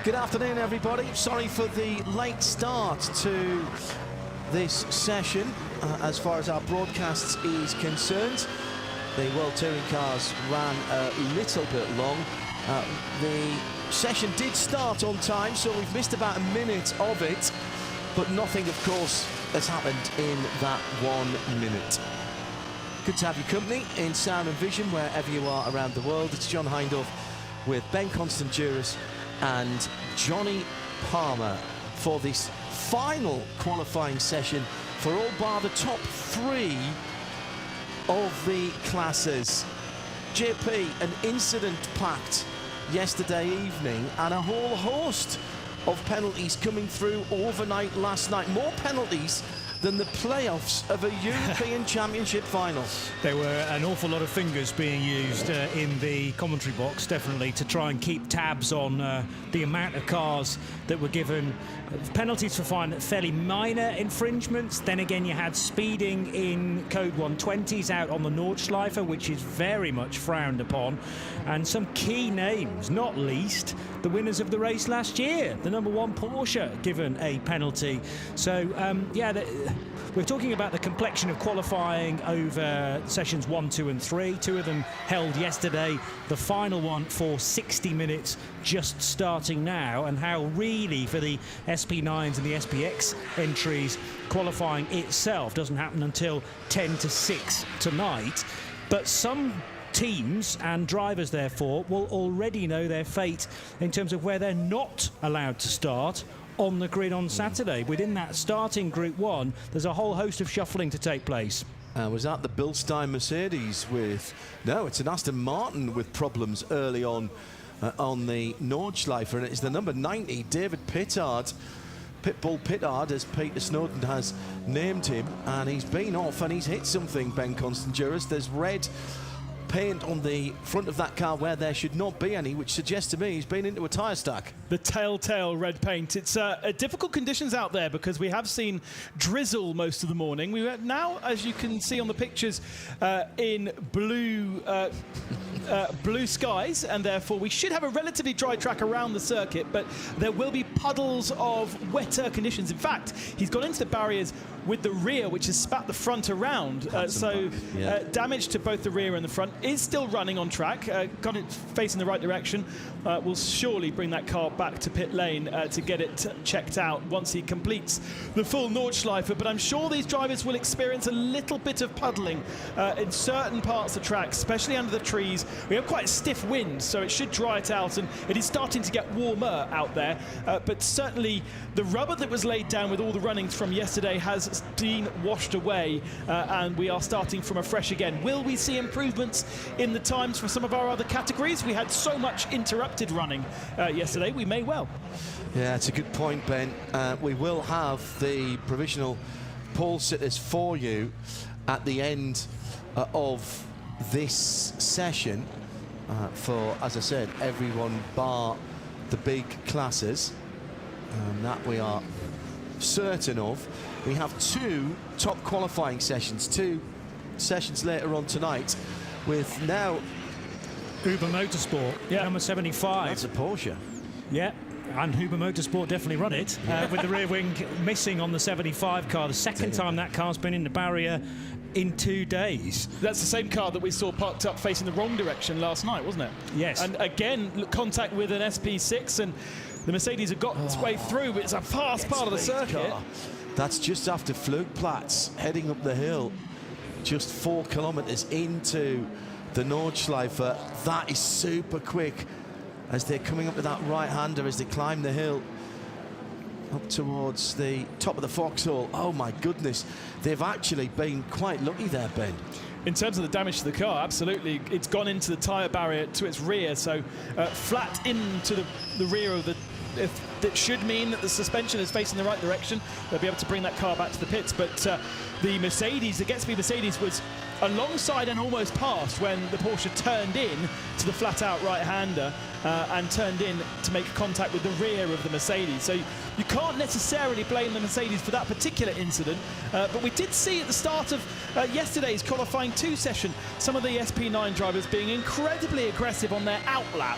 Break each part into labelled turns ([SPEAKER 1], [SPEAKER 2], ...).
[SPEAKER 1] Good afternoon, everybody. Sorry for the late start to this session as far as our broadcasts is concerned. The World Touring cars ran a little bit long. The session did start on time, so we've missed about a minute of it, but nothing, of course, has happened in that 1 minute. Good to have your company in sound and vision wherever you are around the world. It's John Hindhaugh with Ben Constantiouris and Johnny Palmer for this final qualifying session for all bar the top three of the classes. JP, an incident-packed yesterday evening and a whole host of penalties coming through overnight last night. More penalties than the playoffs of a European Championship final.
[SPEAKER 2] There were an awful lot of fingers being used in the commentary box, definitely, to try and keep tabs on the amount of cars that were given penalties for fairly minor infringements. Then again, you had speeding in code 120s out on the Nordschleife, which is very much frowned upon, and some key names, not least the winners of the race last year, the #1 Porsche given a penalty. So yeah, we're talking about the complexion of qualifying over sessions 1, 2 and 3. Two of them held yesterday, the final one for 60 minutes just starting now, and how really for the SP9s and the SPX entries, qualifying itself doesn't happen until 10 to 6 tonight. But some teams and drivers, therefore, will already know their fate in terms of where they're not allowed to start on the grid on Saturday. Within that starting Group 1, there's a whole host of shuffling to take place.
[SPEAKER 1] Was that the Bilstein Mercedes with... No, it's an Aston Martin with problems early on the Nordschleife, and it's the number 90, David Pittard. Pitbull Pittard, as Peter Snowden has named him, and he's been off and he's hit something, Ben Constantiouris. There's red paint on the front of that car where there should not be any, which suggests to me he's been into a tyre stack.
[SPEAKER 3] The telltale red paint. It's difficult conditions out there because we have seen drizzle most of the morning. We are now, as you can see on the pictures, in blue skies, and therefore we should have a relatively dry track around the circuit, but there will be puddles of wetter conditions. In fact, he's gone into the barriers with the rear, which has spat the front around. Damage to both the rear and the front. Is still running on track, got it facing the right direction. Will surely bring that car back to pit lane to get it checked out once he completes the full Nordschleife. But I'm sure these drivers will experience a little bit of puddling in certain parts of the track, especially under the trees. We have quite a stiff wind, so it should dry it out, and it is starting to get warmer out there. But certainly the rubber that was laid down with all the runnings from yesterday has been washed away, and we are starting from afresh again. Will we see improvements in the times for some of our other categories? We had so much interrupted running yesterday, we may well.
[SPEAKER 1] Yeah, it's a good point, Ben. We will have the provisional pole sitters for you at the end of this session for, as I said, everyone bar the big classes, that we are certain of. We have two top qualifying sessions, 2 sessions later on tonight, with now
[SPEAKER 2] Uber Motorsport, number 75.
[SPEAKER 1] That's a Porsche.
[SPEAKER 2] Yeah, and Uber Motorsport definitely run it, with the rear wing missing on the 75 car. The second time that car's been in the barrier in 2 days. That's
[SPEAKER 3] the same car that we saw parked up facing the wrong direction last night, wasn't it?
[SPEAKER 2] Yes.
[SPEAKER 3] And again, contact with an SP6, and the Mercedes have got its way through, but it's a fast part of the circuit.
[SPEAKER 1] Car. That's just after Flugplatz, heading up the hill, just 4 kilometres into the Nordschleife. That is super quick as they're coming up to that right-hander as they climb the hill up towards the top of the foxhole. Oh my goodness, they've actually been quite lucky there, Ben.
[SPEAKER 3] In terms of the damage to the car, absolutely. It's gone into the tyre barrier to its rear, so flat into the rear of the... That should mean that the suspension is facing the right direction. They'll be able to bring that car back to the pits, but the Mercedes, the Gatsby Mercedes, was alongside and almost past when the Porsche turned in to the flat-out right-hander and turned in to make contact with the rear of the Mercedes. So you can't necessarily blame the Mercedes for that particular incident, but we did see at the start of yesterday's qualifying 2 session some of the SP9 drivers being incredibly aggressive on their outlap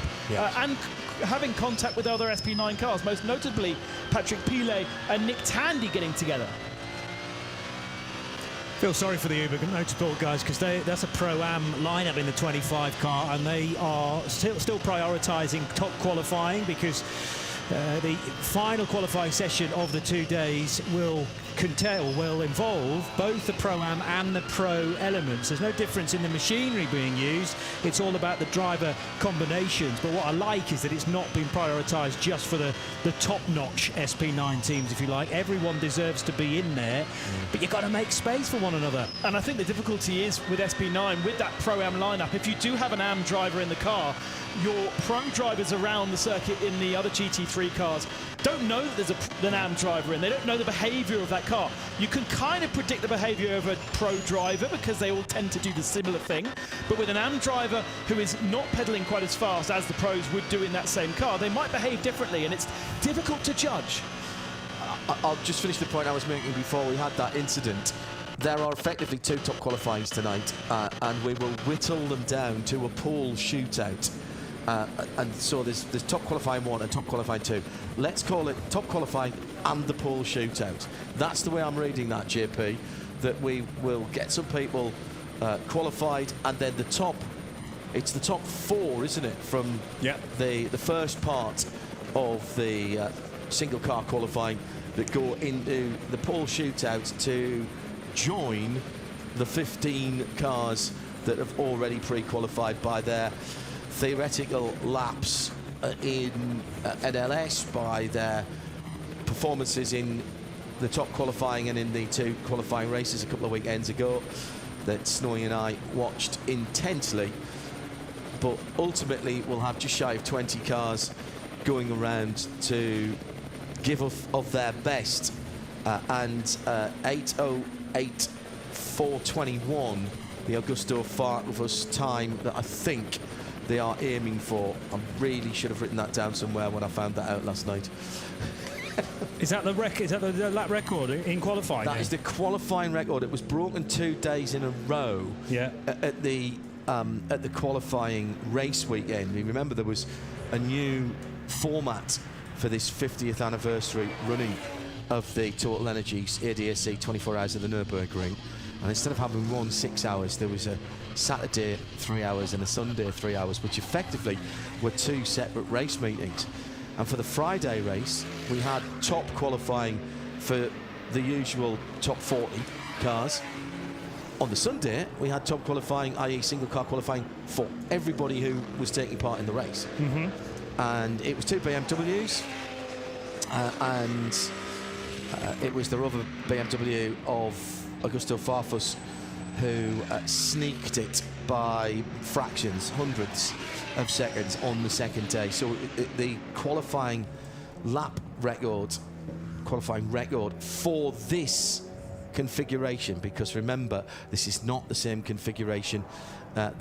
[SPEAKER 3] and having contact with other SP9 cars, most notably Patrick Pilet and Nick Tandy getting together.
[SPEAKER 2] Feel sorry for the Uber Motorsport guys, because that's a Pro-Am lineup in the 25 car, and they are still prioritising top qualifying, because the final qualifying session of the 2 days will involve both the Pro-Am and the Pro elements. There's no difference in the machinery being used. It's all about the driver combinations. But what I like is that it's not been prioritised just for the top-notch SP9 teams, if you like. Everyone deserves to be in there, but you've got to make space for one another.
[SPEAKER 3] And I think the difficulty is with SP9, with that Pro-Am lineup, if you do have an AM driver in the car, your Pro drivers around the circuit in the other GT3 cars don't know that there's an AM driver in. They don't know the behaviour of that car. You can kind of predict the behaviour of a Pro driver because they all tend to do the similar thing. But with an AM driver who is not pedalling quite as fast as the Pros would do in that same car, they might behave differently, and it's difficult to judge.
[SPEAKER 1] I'll just finish the point I was making before we had that incident. There are effectively 2 top qualifyings tonight, and we will whittle them down to a pool shootout. And so there's top qualifying 1 and top qualifying 2. Let's call it top qualifying and the pool shootout. That's the way I'm reading that, JP, that we will get some people qualified, and then it's the top 4, isn't it, from the first part of the single car qualifying that go into the pool shootout to join the 15 cars that have already pre-qualified by their theoretical laps in NLS, by their performances in the top qualifying and in the 2 qualifying races a couple of weekends ago that Snowy and I watched intensely. But ultimately we'll have just shy of 20 cars going around to give of their best, and 8:08.421, the Augusto Farfus time that I think they are aiming for. I really should have written that down somewhere when I found that out last night.
[SPEAKER 2] Is that the record? Is that the lap record in qualifying?
[SPEAKER 1] That is the qualifying record. It was broken 2 days in a row.
[SPEAKER 2] Yeah.
[SPEAKER 1] At the qualifying race weekend. You remember there was a new format for this 50th anniversary running of the Total Energies ADAC 24 hours of the Nürburgring, and instead of having one 6 hours, there was a Saturday 3 hours and a Sunday 3 hours, which effectively were 2 separate race meetings. And for the Friday race, we had top qualifying for the usual top 40 cars. On the Sunday, we had top qualifying, i.e. single car qualifying, for everybody who was taking part in the race. And it was 2 BMWs, and it was the other BMW of Augusto Farfus who sneaked it by fractions, hundredths of seconds on the second day. So the qualifying record for this configuration, because remember, this is not the same configuration that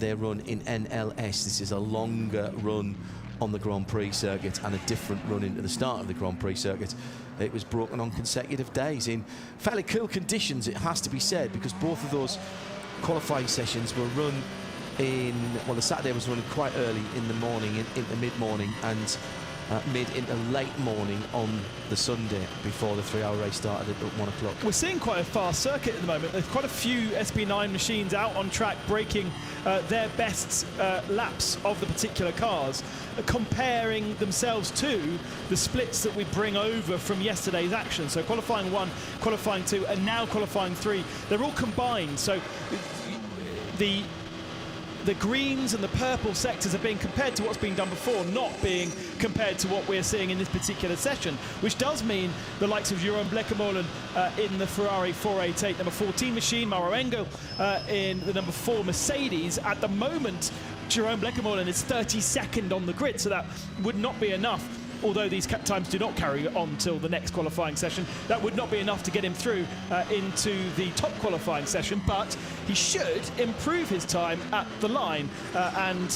[SPEAKER 1] they run in NLS. This is a longer run on the Grand Prix circuit and a different run into the start of the Grand Prix circuit. It was broken on consecutive days in fairly cool conditions, it has to be said, because both of those qualifying sessions were run in, well, the Saturday was running quite early in the morning, into mid-morning, and mid into late morning on the Sunday before the 3 hour race started at 1 o'clock.
[SPEAKER 3] We're seeing quite a fast circuit at the moment. There's quite a few SP9 machines out on track breaking their best laps of the particular cars, comparing themselves to the splits that we bring over from yesterday's action. So qualifying 1, qualifying 2, and now qualifying 3, they're all combined. So the greens and the purple sectors are being compared to what's been done before, not being compared to what we're seeing in this particular session, which does mean the likes of Jeroen Blekemolen in the Ferrari 488 number 14 machine, Mauro Engel in the number 4 Mercedes. At the moment, Jeroen Blekemolen is 32nd on the grid, so that would not be enough. Although these times do not carry on till the next qualifying session, that would not be enough to get him through into the top qualifying session, but he should improve his time at the line. And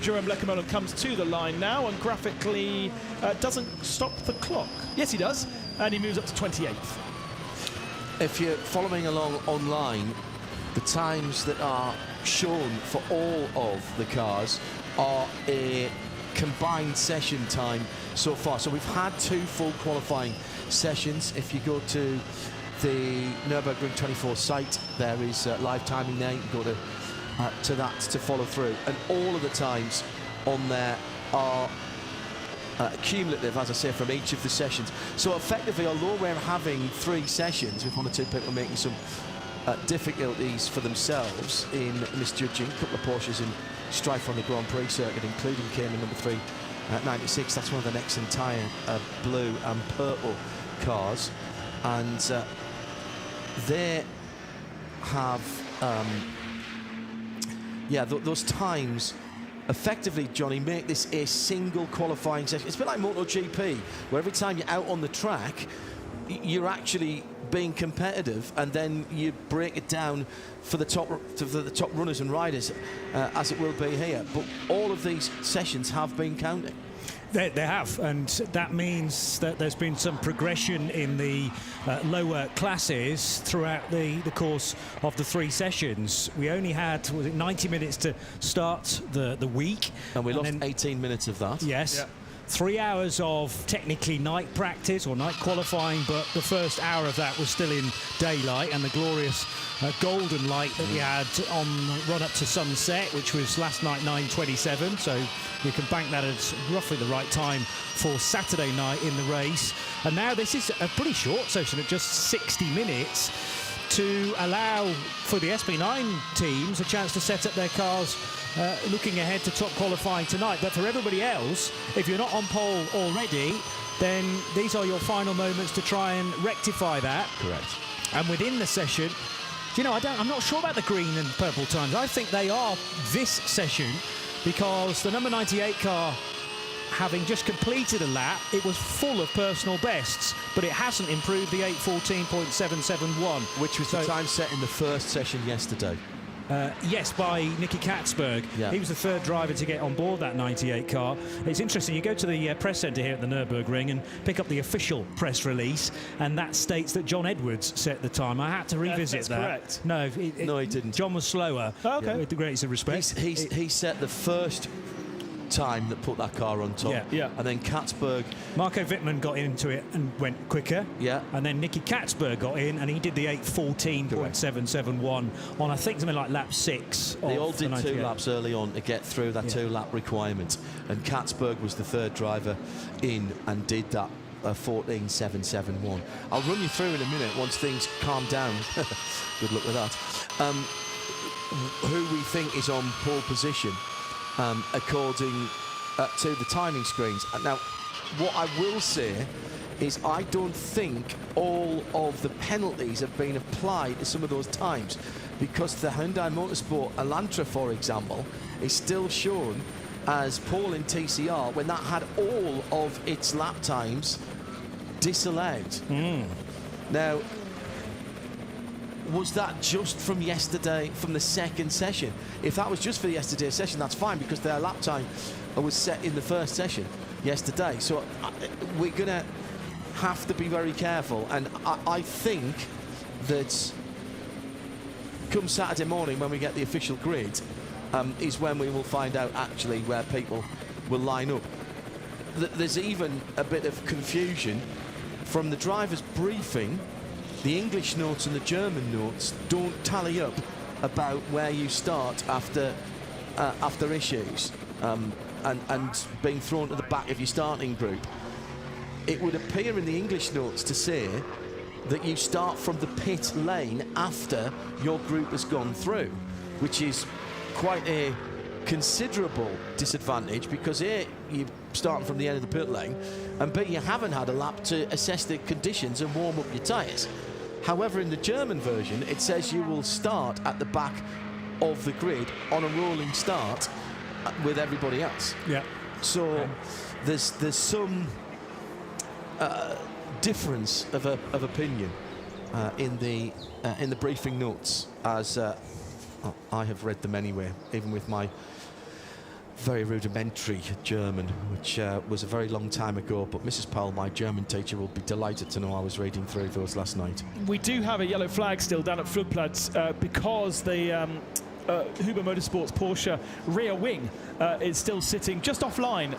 [SPEAKER 3] Jeroen Blekemolen comes to the line now and graphically doesn't stop the clock. Yes, he does, and he moves up to 28th.
[SPEAKER 1] If you're following along online, the times that are shown for all of the cars are a combined session time so far. So we've had 2 full qualifying sessions. If you go to the Nürburgring 24 site, there is live timing there. You can go to that to follow through, and all of the times on there are cumulative, as I say, from each of the sessions. So effectively, although we're having 3 sessions with 1 or 2 people making some difficulties for themselves in misjudging, a couple of Porsches in strife on the Grand Prix circuit, including Cayman number 3 at 96. That's one of the next entire blue and purple cars, and they have those times effectively, Johnny, make this a single qualifying session. It's a bit like MotoGP, where every time you're out on the track, you're actually being competitive, and then you break it down for the top runners and riders, as it will be here. But all of these sessions have been counting.
[SPEAKER 2] They have, and that means that there's been some progression in the lower classes throughout the course of the 3 sessions. We only had, was it 90 minutes to start the week.
[SPEAKER 1] And we lost 18 minutes of that.
[SPEAKER 2] Yes. Yeah. 3 hours of technically night practice or night qualifying, but the first hour of that was still in daylight, and the glorious golden light that we had on run up to sunset, which was last night 9:27, so you can bank that as roughly the right time for Saturday night in the race. And now this is a pretty short session at just 60 minutes to allow for the SP9 teams a chance to set up their cars looking ahead to top qualifying tonight. But for everybody else, if you're not on pole already, then these are your final moments to try and rectify that.
[SPEAKER 1] Correct.
[SPEAKER 2] And within the session, you know, I'm not sure about the green and purple times. I think they are this session, because the number 98 car, having just completed a lap, it was full of personal bests, but it hasn't improved the 8:14.771.
[SPEAKER 1] Which was the time set in the first session yesterday.
[SPEAKER 2] Yes, by Nicky Katzberg.
[SPEAKER 1] Yeah.
[SPEAKER 2] He was the 3rd driver to get on board that 98 car. It's interesting, you go to the press centre here at the Nürburgring and pick up the official press release, and that states that John Edwards set the time. I had to revisit that.
[SPEAKER 3] Correct.
[SPEAKER 2] No,
[SPEAKER 1] No, he didn't.
[SPEAKER 2] John was slower.
[SPEAKER 3] Oh, okay.
[SPEAKER 2] With the greatest of respect.
[SPEAKER 1] He set the first time that put that car on top.
[SPEAKER 2] Yeah.
[SPEAKER 1] And then Katzberg.
[SPEAKER 2] Marco Wittmann got into it and went quicker.
[SPEAKER 1] Yeah.
[SPEAKER 2] And then Nicky Katzberg got in and he did the 8:14.771 on, I think, something like lap 6.
[SPEAKER 1] They all did 2 laps early on to get through that 2-lap requirement. And Katzberg was the 3rd driver in and did that 14.771. I'll run you through in a minute once things calm down. Good luck with that. Who we think is on pole position, according to the timing screens. Now, what I will say is I don't think all of the penalties have been applied to some of those times, because the Hyundai Motorsport Elantra, for example, is still shown as pole in TCR when that had all of its lap times disallowed. Now, was that just from yesterday, from the 2nd session? If that was just for the yesterday session, that's fine, because their lap time was set in the 1st session yesterday. So we're going to have to be very careful. And I think that come Saturday morning, when we get the official grid, is when we will find out actually where people will line up. There's even a bit of confusion from the driver's briefing. The English notes and the German notes don't tally up about where you start after issues and being thrown to the back of your starting group. It would appear in the English notes to say that you start from the pit lane after your group has gone through, which is quite a considerable disadvantage, because A, you're starting from the end of the pit lane, and B, you haven't had a lap to assess the conditions and warm up your tyres. However, in the German version, it says you will start at the back of the grid on a rolling start with everybody else.
[SPEAKER 2] Yeah.
[SPEAKER 1] So there's some difference of opinion in the briefing notes, as I have read them anyway, even with my very rudimentary German, which was a very long time ago, but Mrs. Powell, my German teacher, will be delighted to know I was reading through those last night.
[SPEAKER 3] We do have a yellow flag still down at Flugplatz because the Huber Motorsports Porsche rear wing is still sitting just offline,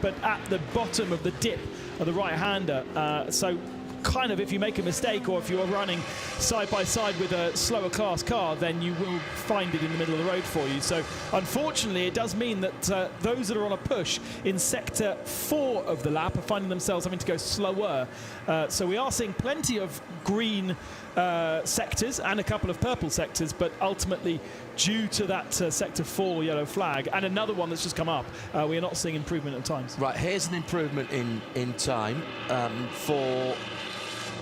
[SPEAKER 3] but at the bottom of the dip of the right-hander. So kind of, if you make a mistake or if you are running side by side with a slower class car, then you will find it in the middle of the road for you. So unfortunately, it does mean that those that are on a push in sector 4 of the lap are finding themselves having to go slower. So we are seeing plenty of green sectors and a couple of purple sectors, but ultimately due to that sector 4 yellow flag and another one that's just come up, we are not seeing improvement at times.
[SPEAKER 1] Right, here's an improvement in time for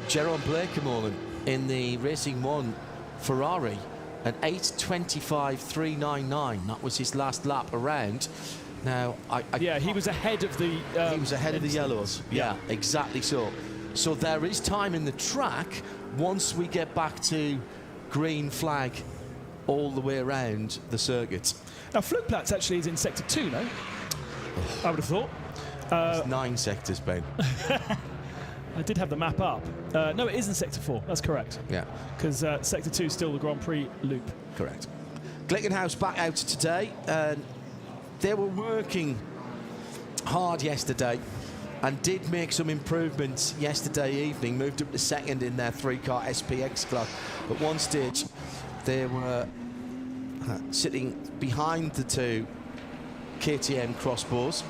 [SPEAKER 1] Jerome Blakemolen in the Racing 1 Ferrari, an 8:25.399. That was his last lap around. Now,
[SPEAKER 3] yeah, he was ahead of the...
[SPEAKER 1] he was ahead of the yellows. Yeah, exactly so. So there is time in the track once we get back to green flag all the way around the circuit.
[SPEAKER 3] Now, Flugplatz actually is in sector 2, no? I would have thought.
[SPEAKER 1] It's 9 sectors, Ben.
[SPEAKER 3] I did have the map up. No, it is in sector 4. That's correct.
[SPEAKER 1] Yeah.
[SPEAKER 3] Because sector 2 is still the Grand Prix loop.
[SPEAKER 1] Correct. Glickenhaus back out today. They were working hard yesterday and did make some improvements yesterday evening. Moved up to second in their 3-car SPX class. At one stage, they were sitting behind the 2 KTM crossbows.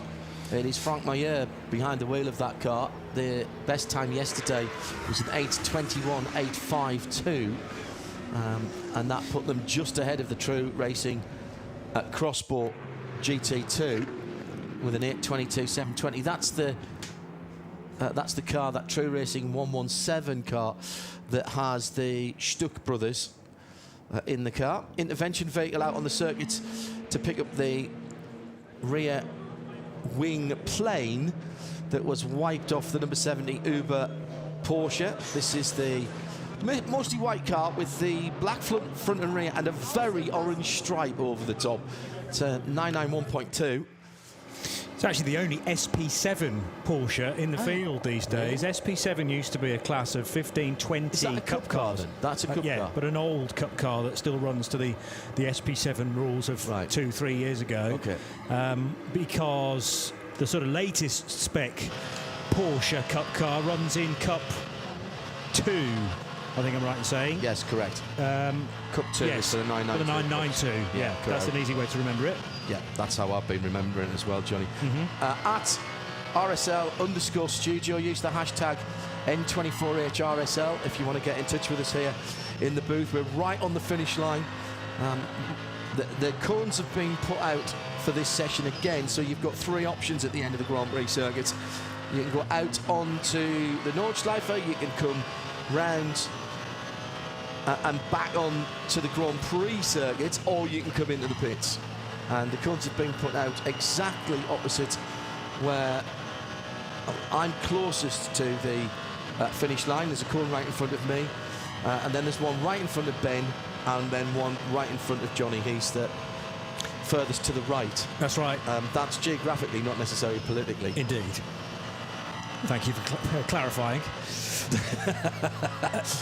[SPEAKER 1] It is Frank Mayer behind the wheel of that car. The best time yesterday was an 8:21.852, and that put them just ahead of the True Racing Crossbow GT2 with an 8:22.720. That's the car, that True Racing 117 car, that has the Stuck brothers in the car. Intervention vehicle out on the circuit to pick up the rear wing plane that was wiped off the number 70 Uber Porsche. This is the mostly white car with the black front and rear and a very orange stripe over the top. It's a 991.2.
[SPEAKER 2] It's actually the only SP7 Porsche in the field these days. SP7 used to be a class of 15, 20
[SPEAKER 1] Is that a cup car then? That's a cup
[SPEAKER 2] yeah,
[SPEAKER 1] car.
[SPEAKER 2] but an old cup car that still runs to the SP7 rules of 2-3 years ago.
[SPEAKER 1] Okay.
[SPEAKER 2] Because the sort of latest spec Porsche cup car runs in Cup 2. I think I'm right in saying.
[SPEAKER 1] Yes, correct. Cup 2
[SPEAKER 2] yes,
[SPEAKER 1] for the 992.
[SPEAKER 2] For the 992, yeah. That's an easy way to remember it.
[SPEAKER 1] Yeah, that's how I've been remembering it as well, Johnny. At RSL_studio, use the hashtag N24HRSL if you want to get in touch with us here in the booth. We're right on the finish line. The cones have been put out for this session again, so you've got 3 options at the end of the Grand Prix circuit. You can go out onto the Nordschleife, you can come round and back on to the Grand Prix circuit, or you can come into the pits. And the cones have been put out exactly opposite where I'm closest to the finish line. There's a cone right in front of me, and then there's one right in front of Ben, and then one right in front of Johnny. He's the furthest to the right.
[SPEAKER 2] That's right.
[SPEAKER 1] That's geographically, not necessarily politically.
[SPEAKER 2] Indeed. Thank you for clarifying.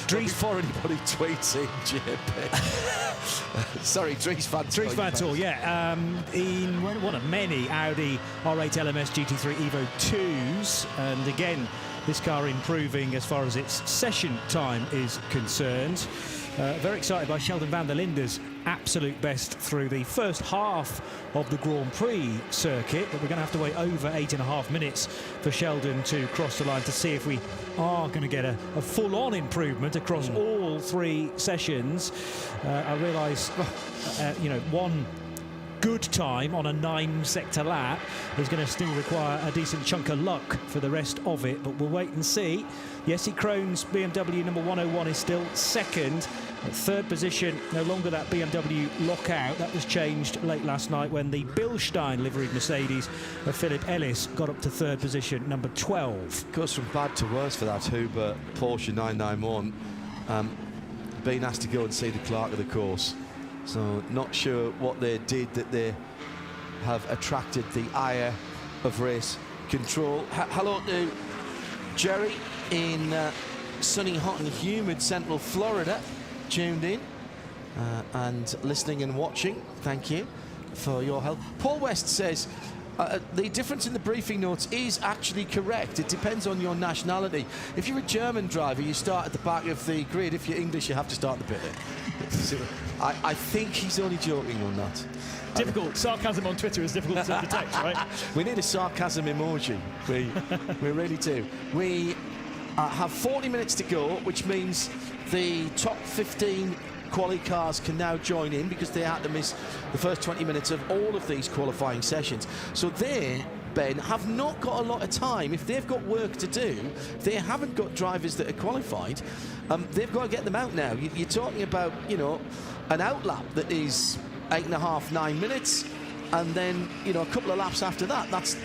[SPEAKER 1] Before anybody tweets in, JP. Sorry, Dries Van Toy.
[SPEAKER 2] Dries Van Toy, yeah. In one of many Audi R8 LMS GT3 Evo 2s. And again, this car improving as far as its session time is concerned. Very excited by Sheldon van der Linde's absolute best through the first half of the Grand Prix circuit, but we're going to have to wait over 8.5 minutes for Sheldon to cross the line to see if we are going to get a full-on improvement across all 3 sessions. I realise, one good time on a 9-sector lap is going to still require a decent chunk of luck for the rest of it, but we'll wait and see. Jesse Kroon's BMW number 101 is still second. At 3rd position, no longer that BMW lockout. That was changed late last night when the Bilstein liveried Mercedes of Philip Ellis got up to 3rd position, number 12.
[SPEAKER 1] Goes from bad to worse for that Huber Porsche 991. Being asked to go and see the clerk of the course. So not sure what they did that they have attracted the ire of race control. Hello to Jerry in sunny, hot and humid central Florida, tuned in. and listening and watching. Thank you for your help. Paul West says the difference in the briefing notes is actually correct. It depends on your nationality. If you're a German driver, you start at the back of the grid. If you're English, you have to start at the pit. I think he's only joking on that.
[SPEAKER 3] Difficult. Sarcasm on Twitter is difficult to detect, right?
[SPEAKER 1] We need a sarcasm emoji. We really do. We have 40 minutes to go, which means the top 15 quali cars can now join in because they had to miss the first 20 minutes of all of these qualifying sessions. So they, Ben, have not got a lot of time. If they've got work to do, they haven't got drivers that are qualified, they've got to get them out now. You're talking about, you know, an outlap that is 8.5, 9 minutes, and then, you know, a couple of laps after that. That's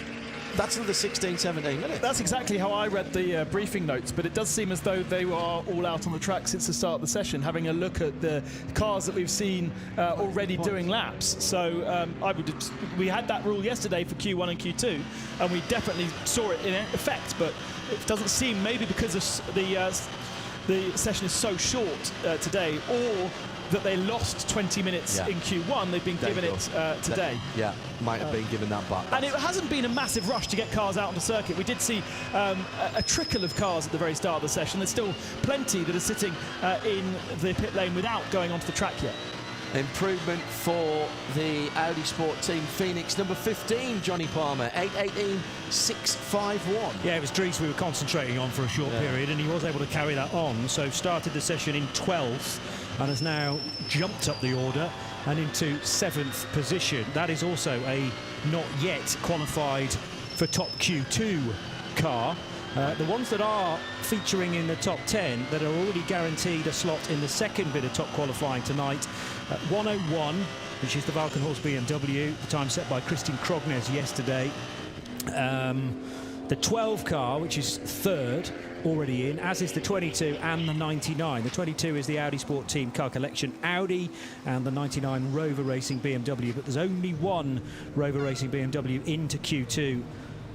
[SPEAKER 1] another 16, 17 minutes.
[SPEAKER 3] That's exactly how I read the briefing notes, but it does seem as though they are all out on the track since the start of the session, having a look at the cars that we've seen already doing laps. So we had that rule yesterday for Q1 and Q2, and we definitely saw it in effect, but it doesn't seem, maybe because of the session is so short today, or that they lost 20 minutes in Q1, they've been given it today.
[SPEAKER 1] Might have been given that back.
[SPEAKER 3] And it hasn't been a massive rush to get cars out on the circuit. We did see a trickle of cars at the very start of the session. There's still plenty that are sitting in the pit lane without going onto the track yet.
[SPEAKER 1] Improvement for the Audi Sport Team Phoenix, number 15, Johnny Palmer, 8:18.651.
[SPEAKER 2] Yeah, it was Dries we were concentrating on for a short period, and he was able to carry that on. So started the session in 12th and has now jumped up the order and into 7th position. That is also a not yet qualified for top Q2 car. The ones that are featuring in the top 10 that are already guaranteed a slot in the second bit of top qualifying tonight. 101, which is the Valkenhorst BMW, the time set by Christian Krognes yesterday. The 12 car, which is third, already in, as is the 22 and the 99. The 22 is the Audi Sport Team Car Collection Audi, and the 99 Rover Racing BMW. But there's only one Rover Racing BMW into Q2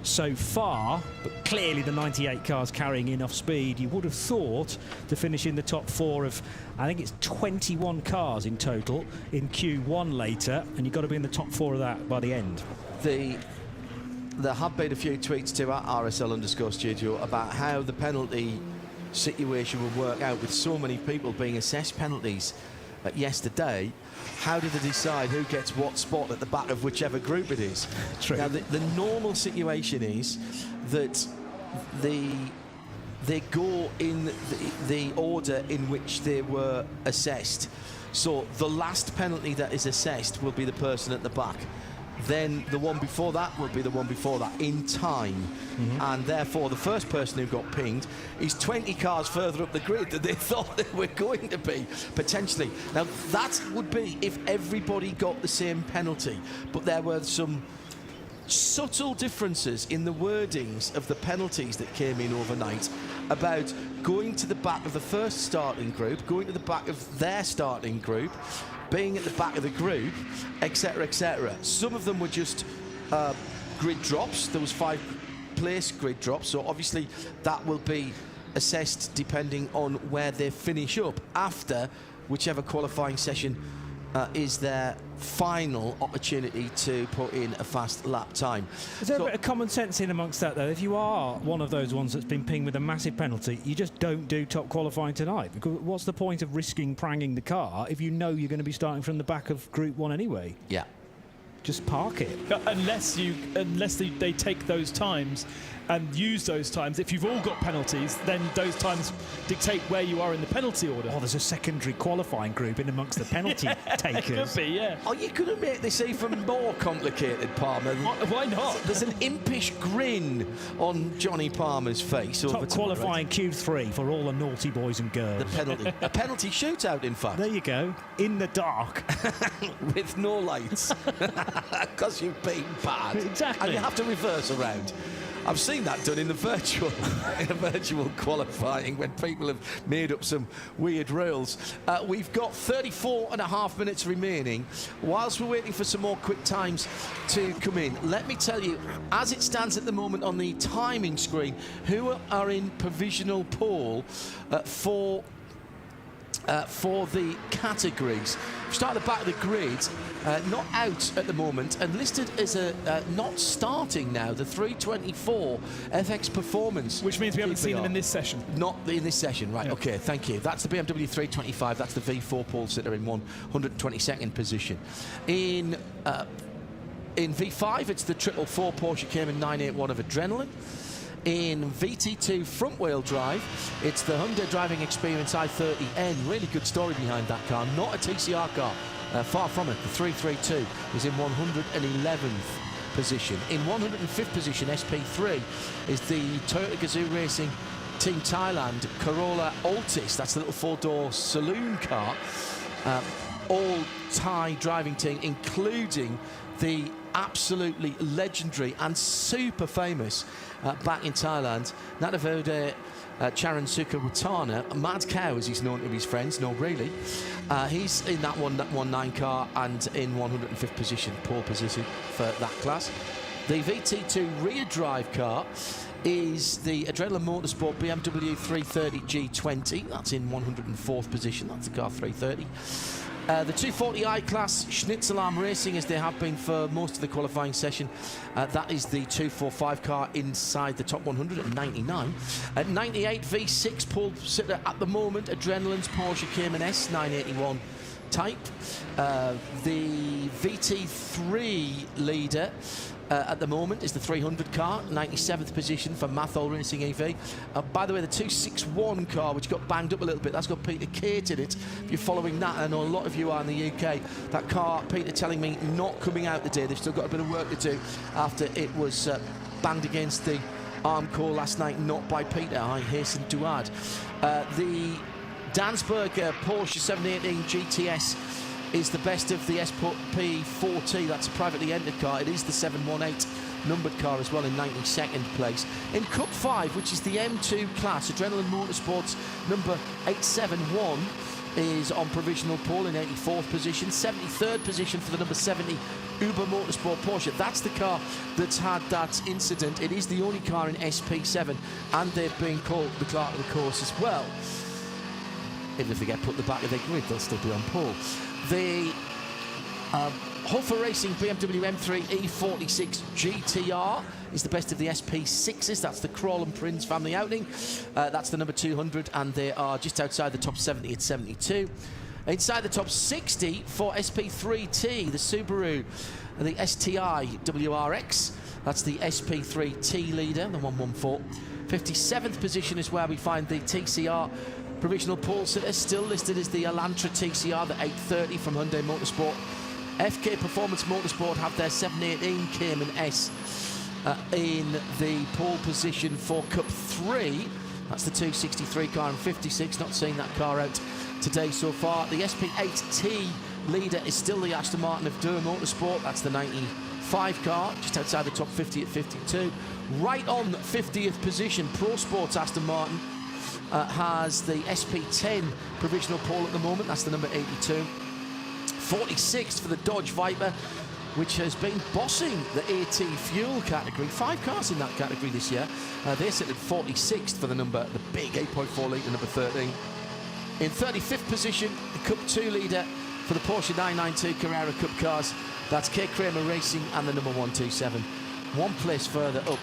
[SPEAKER 2] so far, but clearly the 98 car's carrying enough speed. You would have thought to finish in the top 4 of, I think it's 21 cars in total in Q1 later, and you've got to be in the top 4 of that by the end.
[SPEAKER 1] There have been a few tweets to our RSL_studio about how the penalty situation will work out with so many people being assessed penalties yesterday. How do they decide who gets what spot at the back of whichever group it is?
[SPEAKER 2] True.
[SPEAKER 1] Now, the normal situation is that they go in the order in which they were assessed. So the last penalty that is assessed will be the person at the back. Then the one before that will be the one before that in time. And therefore the first person who got pinged is 20 cars further up the grid than they thought they were going to be, potentially. Now that would be if everybody got the same penalty, but there were some subtle differences in the wordings of the penalties that came in overnight about going to the back of the first starting group, going to the back of their starting group, being at the back of the group, etc., etc. Some of them were just grid drops. There was 5-place grid drops, so obviously that will be assessed depending on where they finish up after whichever qualifying session is their final opportunity to put in a fast lap time.
[SPEAKER 2] Is there a bit of common sense in amongst that, though? If you are one of those ones that's been pinged with a massive penalty, you just don't do top qualifying tonight. Because what's the point of risking pranging the car if you know you're going to be starting from the back of Group 1 anyway?
[SPEAKER 1] Yeah.
[SPEAKER 2] Just park it.
[SPEAKER 3] Unless they take those times and use those times. If you've all got penalties, then those times dictate where you are in the penalty order.
[SPEAKER 2] Oh, there's a secondary qualifying group in amongst the penalty takers.
[SPEAKER 3] It could be, yeah.
[SPEAKER 1] Are you going to make this even more complicated, Palmer?
[SPEAKER 3] Why not?
[SPEAKER 1] There's an impish grin on Johnny Palmer's face.
[SPEAKER 2] Top qualifying Q3 for all the naughty boys and girls.
[SPEAKER 1] A penalty shootout, in fact.
[SPEAKER 2] There you go. In the dark.
[SPEAKER 1] With no lights. Because you've been bad.
[SPEAKER 2] Exactly.
[SPEAKER 1] And you have to reverse around. I've seen that done in the virtual qualifying when people have made up some weird rules. We've got 34.5 minutes remaining. Whilst we're waiting for some more quick times to come in, let me tell you, as it stands at the moment on the timing screen, who are in provisional pole for for the categories. Start at the back of the grid, not out at the moment, and listed as a not starting now, the 324 FX Performance.
[SPEAKER 3] Which means we haven't seen them in this session.
[SPEAKER 1] Not in this session, right, okay, thank you. That's the BMW 325, that's the V4 pole sitter in 122nd position. In V5, it's the 444 Porsche Cayman 981 of Adrenaline. In VT2 front-wheel drive, it's the Hyundai Driving Experience i30N. Really good story behind that car. Not a TCR car. Far from it. The 332 is in 111th position. In 105th position, SP3, is the Toyota Gazoo Racing Team Thailand Corolla Altis. That's the little four-door saloon car. All Thai driving team, including the absolutely legendary and super famous back in Thailand, Natavode Charan Sukawutana, Mad Cow as he's known to his friends. No, really. He's in that 119 car and in 105th position, pole position for that class. The VT2 rear drive car is the Adrenaline Motorsport BMW 330 G20. That's in 104th position. That's the car 330. The 240i class, Schnitzelarm Racing, as they have been for most of the qualifying session. That is the 245 car inside the top 100 at 99. At 98, V6 pole sitter at the moment, Adrenaline's Porsche Cayman S 981 type. The VT3 leader at the moment is the 300 car, 97th position for Mathol Racing EV. By the way, the 261 car, which got banged up a little bit, that's got Peter Kate in it. If you're following that, I know a lot of you are in the UK, that car, Peter telling me, not coming out today. They've still got a bit of work to do after it was banged against the arm core last night, not by Peter, I hasten to add. The Dansberg Porsche 718 GTS is the best of the SP4T. That's a privately entered car. It is the 718 numbered car as well in 92nd place. In Cup 5, which is the M2 class, Adrenaline Motorsports number 871 is on provisional pole in 84th position. 73rd position for the number 70 Uber Motorsport Porsche. That's the car that's had that incident. It is the only car in SP7, and they've been called the clerk of the course as well. Even if they get put at the back of their grid, they'll still be on pole. The Hofer Racing BMW M3 E46 GTR is the best of the SP6s. That's the Kroll and Prinz family outing. That's the number 200, and they are just outside the top 70 at 72. Inside the top 60 for SP3T, the Subaru, the STI WRX. That's the SP3T leader, the 114. 57th position is where we find the TCR provisional pole sitter, still listed as the Elantra TCR, the 830 from Hyundai Motorsport. FK Performance Motorsport have their 718 Cayman S in the pole position for Cup 3. That's the 263 car and 56, not seeing that car out today so far. The SP8T leader is still the Aston Martin of Durham Motorsport. That's the 95 car, just outside the top 50 at 52. Right on 50th position, Pro Sports Aston Martin has the SP10 provisional pole at the moment. That's the number 82. 46th for the Dodge Viper, which has been bossing the AT fuel category. 5 cars in that category this year. They sit at 46th for the big 8.4 litre number 13. In 35th position, the Cup 2 leader for the Porsche 992 Carrera Cup cars. That's K. Kramer Racing and the number 127. One place further up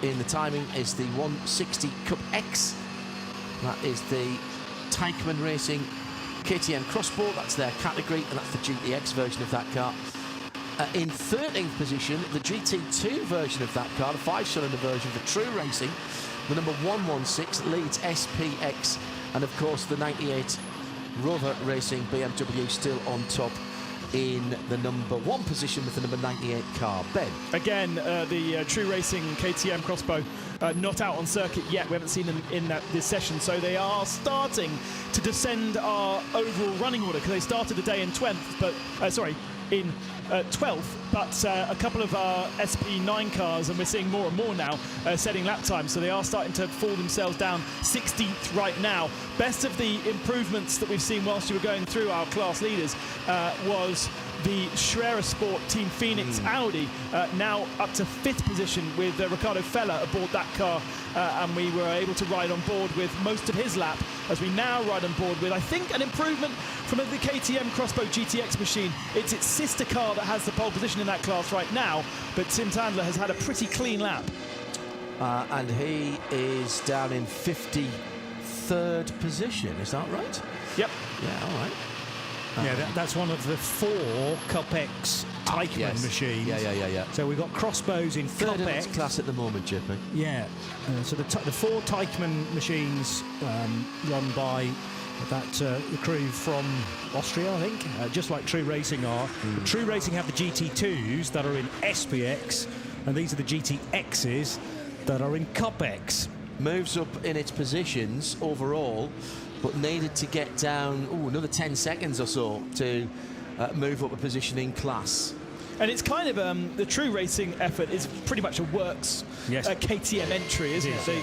[SPEAKER 1] in the timing is the 160 Cup X. That is the Teichmann Racing KTM Crossbow. That's their category, and that's the GTX version of that car. In 13th position, the GT2 version of that car, the 5-cylinder version for True Racing. The number 116 leads SPX, and of course the 98 Rover Racing BMW still on top in the number 1 position with the number 98 car. Ben.
[SPEAKER 3] Again, the True Racing KTM Crossbow not out on circuit yet. We haven't seen them in this session, so they are starting to descend our overall running order, because they started the day in 12th, but in 12th, but a couple of our SP9 cars, and we're seeing more and more now setting lap time, so they are starting to fall themselves down 16th right now. Best of the improvements that we've seen whilst you were going through our class leaders was the Schrerer Sport Team Phoenix Audi, now up to 5th position with Ricardo Feller aboard that car, and we were able to ride on board with most of his lap, as we now ride on board with, I think, an improvement from the KTM Crossbow GTX machine. It's its sister car that has the pole position in that class right now, but Tim Tandler has had a pretty clean lap.
[SPEAKER 1] And he is down in 53rd position, is that right?
[SPEAKER 3] Yep.
[SPEAKER 1] Yeah, all right.
[SPEAKER 2] Yeah, that's one of the 4 Cup X Teichmann machines.
[SPEAKER 1] Yeah.
[SPEAKER 2] So we've got crossbows in
[SPEAKER 1] Third
[SPEAKER 2] Cup
[SPEAKER 1] in
[SPEAKER 2] X.
[SPEAKER 1] its class at the moment, Jippy.
[SPEAKER 2] Yeah. So the 4 Teichmann machines run by that crew from Austria, I think, just like True Racing are. True Racing have the GT2s that are in SPX, and these are the GTXs that are in Cup X.
[SPEAKER 1] Moves up in its positions overall, but needed to get down another 10 seconds or so to move up a position in class.
[SPEAKER 3] And it's kind of the True Racing effort is pretty much a works KTM entry, isn't it? So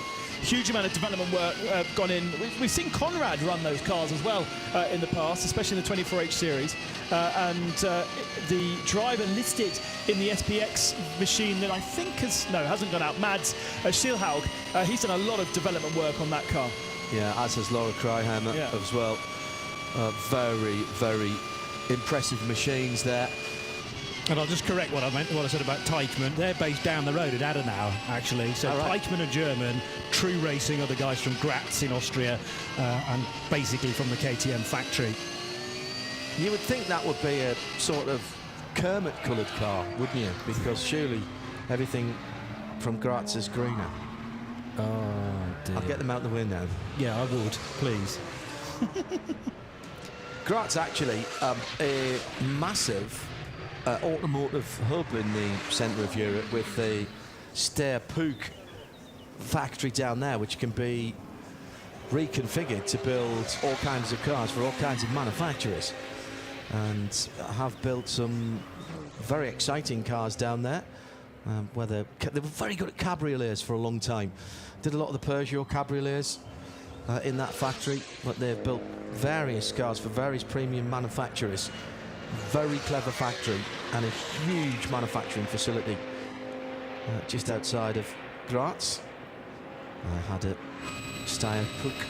[SPEAKER 3] huge amount of development work gone in. We've seen Conrad run those cars as well in the past, especially in the 24H series. And the driver listed in the SPX machine that I think hasn't gone out, Mads Schielhaug, he's done a lot of development work on that car.
[SPEAKER 1] Yeah, as has Laura Kryheimer as well. Very, very impressive machines there.
[SPEAKER 2] And I'll just correct what I said about Teichmann. They're based down the road at Adenau, actually. So Teichmann are German, True Racing are the guys from Graz in Austria, and basically from the KTM factory.
[SPEAKER 1] You would think that would be a sort of Kermit-coloured car, wouldn't you? Because surely everything from Graz is greener.
[SPEAKER 2] Oh, dear.
[SPEAKER 1] I'll get them out the way now.
[SPEAKER 2] Yeah, I would, please.
[SPEAKER 1] Graz actually a massive automotive hub in the centre of Europe, with the Steyr-Puch factory down there, which can be reconfigured to build all kinds of cars for all kinds of manufacturers, and have built some very exciting cars down there. Where they were very good at cabriolets for a long time. Did a lot of the Peugeot cabriolets in that factory, but they've built various cars for various premium manufacturers. Very clever factory and a huge manufacturing facility just outside of Graz. I had a Steyr-Puch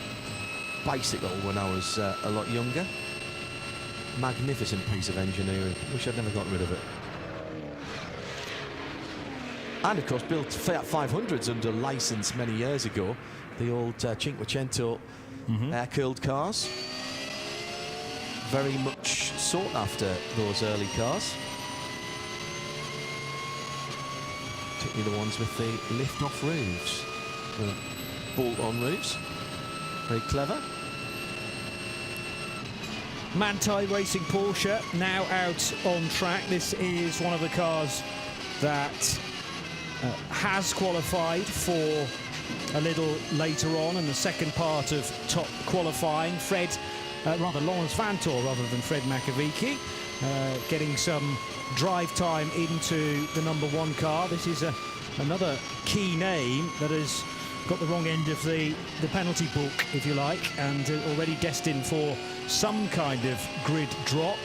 [SPEAKER 1] bicycle when I was a lot younger. Magnificent piece of engineering. Wish I'd never got rid of it. And of course built Fiat 500s under licence many years ago. The old Cinquecento air-cooled cars. Very much sought after, those early cars. Particularly the ones with the lift-off roofs, the bolt-on roofs. Very clever.
[SPEAKER 2] Manthey Racing Porsche now out on track. This is one of the cars that has qualified for a little later on in the second part of top qualifying. Lawrence Vantor rather than Fred Makovici, getting some drive time into the #1 car. This is another key name that has got the wrong end of the penalty book, if you like, and already destined for some kind of grid drop,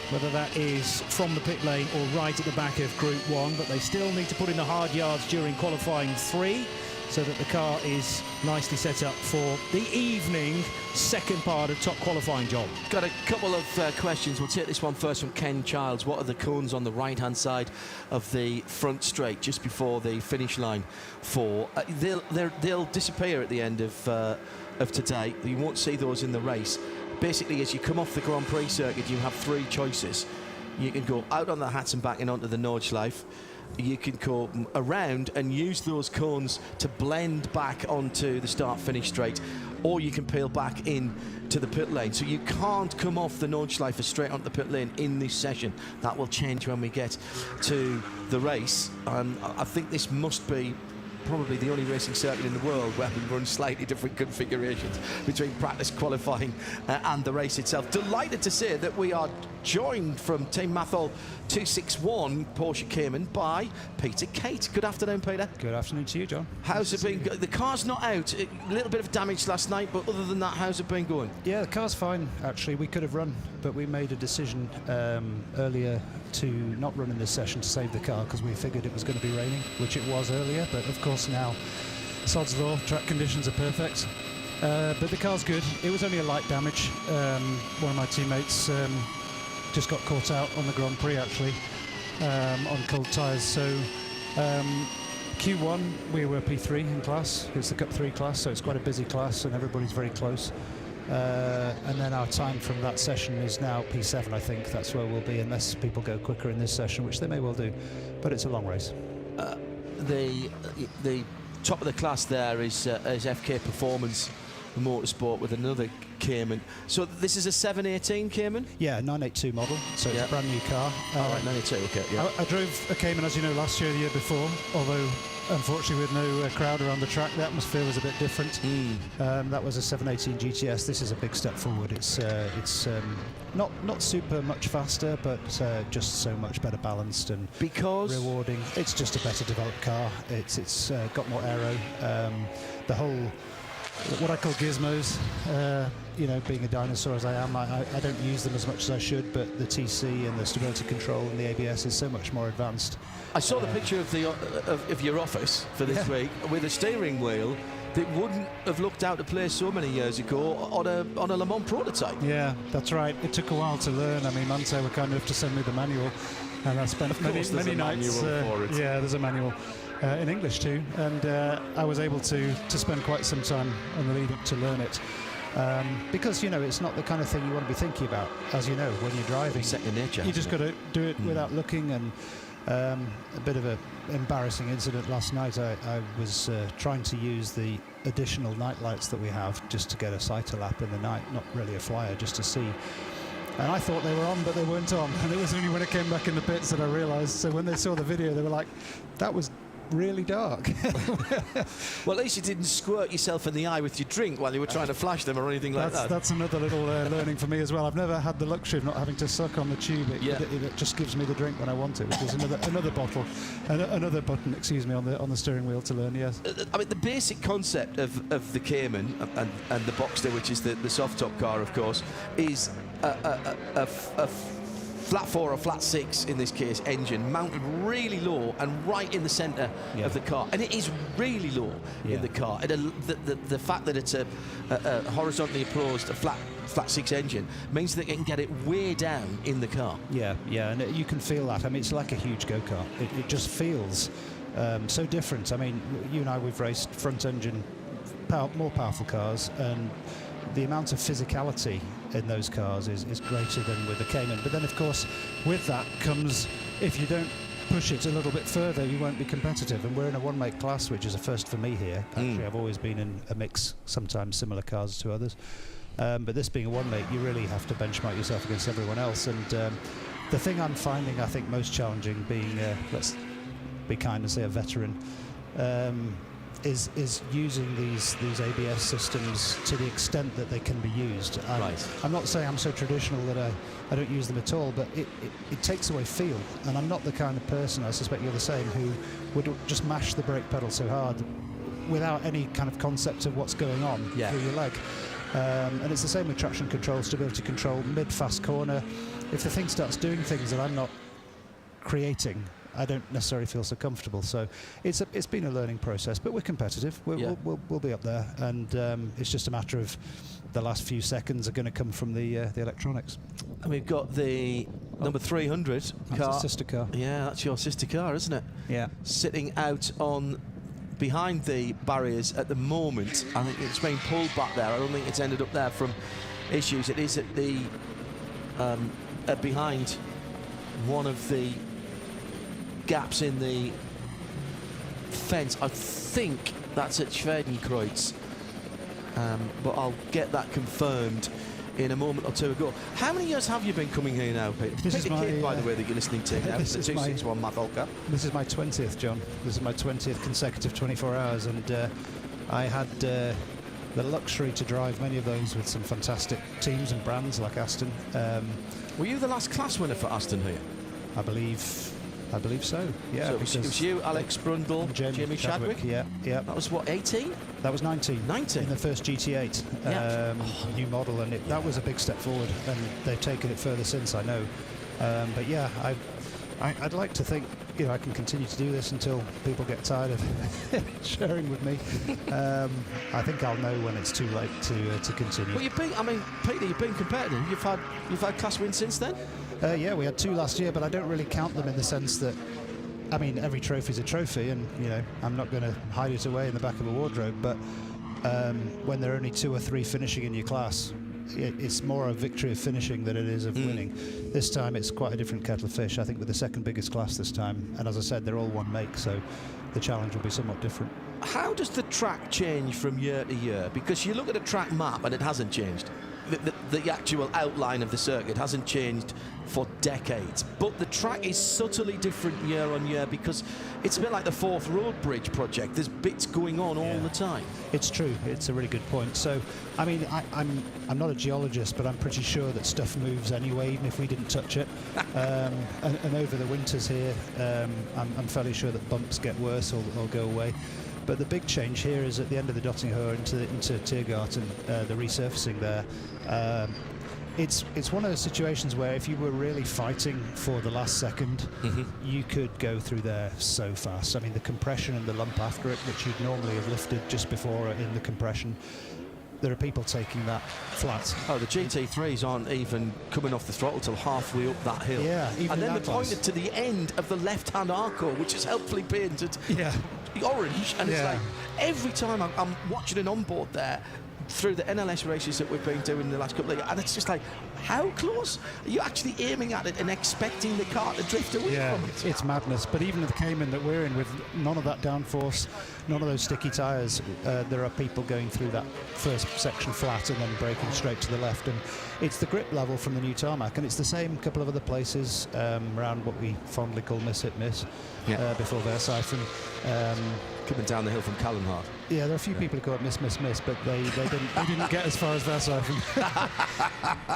[SPEAKER 2] whether that is from the pit lane or right at the back of Group 1, but they still need to put in the hard yards during qualifying 3 so that the car is nicely set up for the evening second part of top qualifying job.
[SPEAKER 1] Got a couple of questions. We'll take this one first from Ken Childs. What are the cones on the right-hand side of the front straight just before the finish line for? They'll disappear at the end of today. You won't see those in the race. Basically, as you come off the Grand Prix circuit, you have 3 choices. You can go out on the Hatzenbach and onto the Nordschleife. You can go around and use those cones to blend back onto the start-finish straight, or you can peel back in to the pit lane. So you can't come off the Nordschleife straight onto the pit lane in this session. That will change when we get to the race. I think this must be probably the only racing circuit in the world where we run slightly different configurations between practice, qualifying and the race itself. Delighted to say that we are joined from Team Mathol 261 Porsche Cayman by Peter Kate. Good afternoon, Peter.
[SPEAKER 4] Good afternoon to you, John.
[SPEAKER 1] How's it been? The car's not out. A little bit of damage last night, but other than that, how's it been going?
[SPEAKER 4] Yeah, the car's fine, actually. We could have run, but we made a decision earlier to not run in this session to save the car because we figured it was going to be raining, which it was earlier, but of course now sod's law, track conditions are perfect. But the car's good. It was only a light damage. One of my teammates just got caught out on the Grand Prix, actually, on cold tyres. So Q1 we were P3 in class. It's the Cup 3 class, so it's quite a busy class and everybody's very close. And then our time from that session is now P7, I think. That's where we'll be, unless people go quicker in this session, which they may well do. But it's a long race.
[SPEAKER 1] The top of the class there is FK Performance Motorsport with another Cayman. So this is a 718 Cayman?
[SPEAKER 4] Yeah, 982 model, so it's a brand new car.
[SPEAKER 1] All right, 92, okay, yeah.
[SPEAKER 4] I drove a Cayman, as you know, last year, the year before, although unfortunately with no crowd around the track, the atmosphere was a bit different. That was a 718 GTS. This is a big step forward. It's not super much faster, but just so much better balanced and rewarding. It's just a better developed car. It's got more aero. The whole, what I call gizmos, you know, being a dinosaur as I am, I don't use them as much as I should, but the TC and the stability control and the ABS is so much more advanced.
[SPEAKER 1] I saw the picture of your office for this week with a steering wheel that wouldn't have looked out of place so many years ago on a Le Mans prototype.
[SPEAKER 4] Yeah, that's right. It took a while to learn. I mean, Mante were kind enough to send me the manual, and I spent many nights. Yeah, there's a manual. In English too, and I was able to spend quite some time on the lead up to learn it, because you know it's not the kind of thing you want to be thinking about, as you know, when you're driving.
[SPEAKER 1] Second nature.
[SPEAKER 4] You just got to do it without looking. And a bit of an embarrassing incident last night. I was trying to use the additional night lights that we have just to get a sighter lap in the night, not really a flyer, just to see. And I thought they were on, but they weren't on. And it was only when I came back in the pits that I realised. So when they saw the video, they were like, "That was really dark."
[SPEAKER 1] Well, at least you didn't squirt yourself in the eye with your drink while you were trying to flash them or anything like that.
[SPEAKER 4] That's another little learning for me as well. I've never had the luxury of not having to suck on the tube. It just gives me the drink when I want it, which is another button, excuse me, on the steering wheel to learn. Yes.
[SPEAKER 1] I mean, the basic concept of the Cayman and the Boxster, which is the soft top car, of course, is a flat 4 or flat 6 in this case engine mounted really low and right in the centre of the car, and it is really low in the car. And the fact that it's a horizontally approached flat 6 engine means that it can get it way down in the car. Yeah,
[SPEAKER 4] and you can feel that. I mean, it's like a huge go-kart. It just feels so different. I mean, you and I, we've raced front engine more powerful cars, and the amount of physicality in those cars is greater than with the Cayman. But then, of course, with that comes, if you don't push it a little bit further, you won't be competitive. And we're in a one-make class, which is a first for me here. Actually, I've always been in a mix, sometimes similar cars to others. But this being a one-make, you really have to benchmark yourself against everyone else. And the thing I'm finding, I think, most challenging, being, let's be kind and say a veteran, is using these ABS systems to the extent that they can be used. I'm not saying I'm so traditional that I don't use them at all, but it takes away feel. And I'm not the kind of person, I suspect you're the same, who would just mash the brake pedal so hard without any kind of concept of what's going on through your leg. And it's the same with traction control, stability control, mid-fast corner. If the thing starts doing things that I'm not creating, I don't necessarily feel so comfortable. So it's been a learning process, but we're competitive. We'll be up there, and it's just a matter of the last few seconds are going to come from the electronics.
[SPEAKER 1] And we've got the number 300 car.
[SPEAKER 4] That's a sister car.
[SPEAKER 1] Yeah, that's your sister car, isn't it?
[SPEAKER 4] Yeah.
[SPEAKER 1] Sitting out on behind the barriers at the moment. I think it's being pulled back there. I don't think it's ended up there from issues. It is at the behind one of the gaps in the fence. I think that's at Schwedenkreuz, but I'll get that confirmed in a moment or two ago. How many years have you been coming here now, Peter?
[SPEAKER 4] This is
[SPEAKER 1] Peter
[SPEAKER 4] my,
[SPEAKER 1] Kidd, by the way, that you're listening to now, the
[SPEAKER 4] this is my-
[SPEAKER 1] 261 Matholka.
[SPEAKER 4] This is my 20th, John. This is my 20th consecutive 24 hours, and I had the luxury to drive many of those with some fantastic teams and brands like Aston.
[SPEAKER 1] Were you the last class winner for Aston here?
[SPEAKER 4] I believe so. Yeah,
[SPEAKER 1] So it was you, Alex Brundle,
[SPEAKER 4] and
[SPEAKER 1] Jamie Chadwick.
[SPEAKER 4] Yeah.
[SPEAKER 1] That was what, 18?
[SPEAKER 4] That was 19.
[SPEAKER 1] 19?
[SPEAKER 4] In the first GT8
[SPEAKER 1] Yeah.
[SPEAKER 4] new model, and that was a big step forward, and they've taken it further since, I know. But yeah, I'd like to think, you know, I can continue to do this until people get tired of sharing with me. I think I'll know when it's too late to continue.
[SPEAKER 1] Well, Peter, you've been competitive. You've had class wins since then?
[SPEAKER 4] Yeah, we had 2 last year, but I don't really count them in the sense that, I mean, every trophy's a trophy, and, you know, I'm not going to hide it away in the back of a wardrobe, but when there are only 2 or 3 finishing in your class, it's more a victory of finishing than it is of winning. This time it's quite a different kettle of fish. I think we're the second biggest class this time, and as I said, they're all one make, so the challenge will be somewhat different.
[SPEAKER 1] How does the track change from year to year? Because you look at a track map and it hasn't changed. The actual outline of the circuit hasn't changed for decades, but the track is subtly different year on year because it's a bit like the Forth Road Bridge project. There's bits going on all the time.
[SPEAKER 4] It's true. It's a really good point. So, I mean, I'm not a geologist, but I'm pretty sure that stuff moves anyway, even if we didn't touch it. And over the winters here, I'm fairly sure that bumps get worse or go away. But the big change here is at the end of the Dottinghoe into Tiergarten, the resurfacing there. It's one of those situations where if you were really fighting for the last second, you could go through there so fast. I mean, the compression and the lump after it, which you'd normally have lifted just before in the compression, there are people taking that flat.
[SPEAKER 1] Oh, the GT3s aren't even coming off the throttle till halfway up that hill.
[SPEAKER 4] Yeah, even
[SPEAKER 1] and then
[SPEAKER 4] in
[SPEAKER 1] they're
[SPEAKER 4] that class.
[SPEAKER 1] pointed to the end of the left-hand arco, which is helpfully painted orange, and it's like every time I'm watching an onboard there through the NLS races that we've been doing the last couple of years, and it's just like, how close are you actually aiming at it and expecting the car to drift away from it?
[SPEAKER 4] It's madness. But even the Cayman that we're in, with none of that downforce, none of those sticky tyres, there are people going through that first section flat and then braking straight to the left, and it's the grip level from the new tarmac, and it's the same couple of other places around what we fondly call miss hit miss before Versailles.
[SPEAKER 1] Coming down the hill from Callanhart.
[SPEAKER 4] Yeah, there are a few people who call it miss but they didn't get as far as Versailles.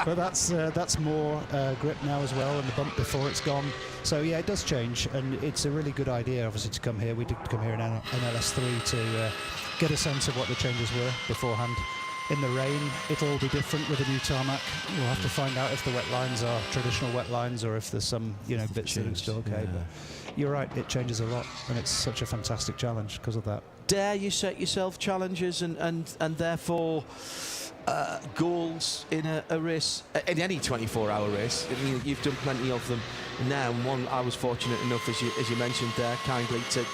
[SPEAKER 4] But that's more grip now as well, and the bump before it's gone. So yeah, it does change, and it's a really good idea obviously to come here. We did come here in NLS3 to get a sense of what the changes were beforehand. In the rain, it'll all be different with the new tarmac. We'll have to find out if the wet lines are traditional wet lines or if there's some, bits that are still okay.
[SPEAKER 1] Yeah.
[SPEAKER 4] But you're right, it changes a lot, and it's such a fantastic challenge because of that.
[SPEAKER 1] Dare you set yourself challenges and therefore goals in a race, in any 24-hour race? I mean, you've done plenty of them now, and one I was fortunate enough, as you mentioned there kindly, to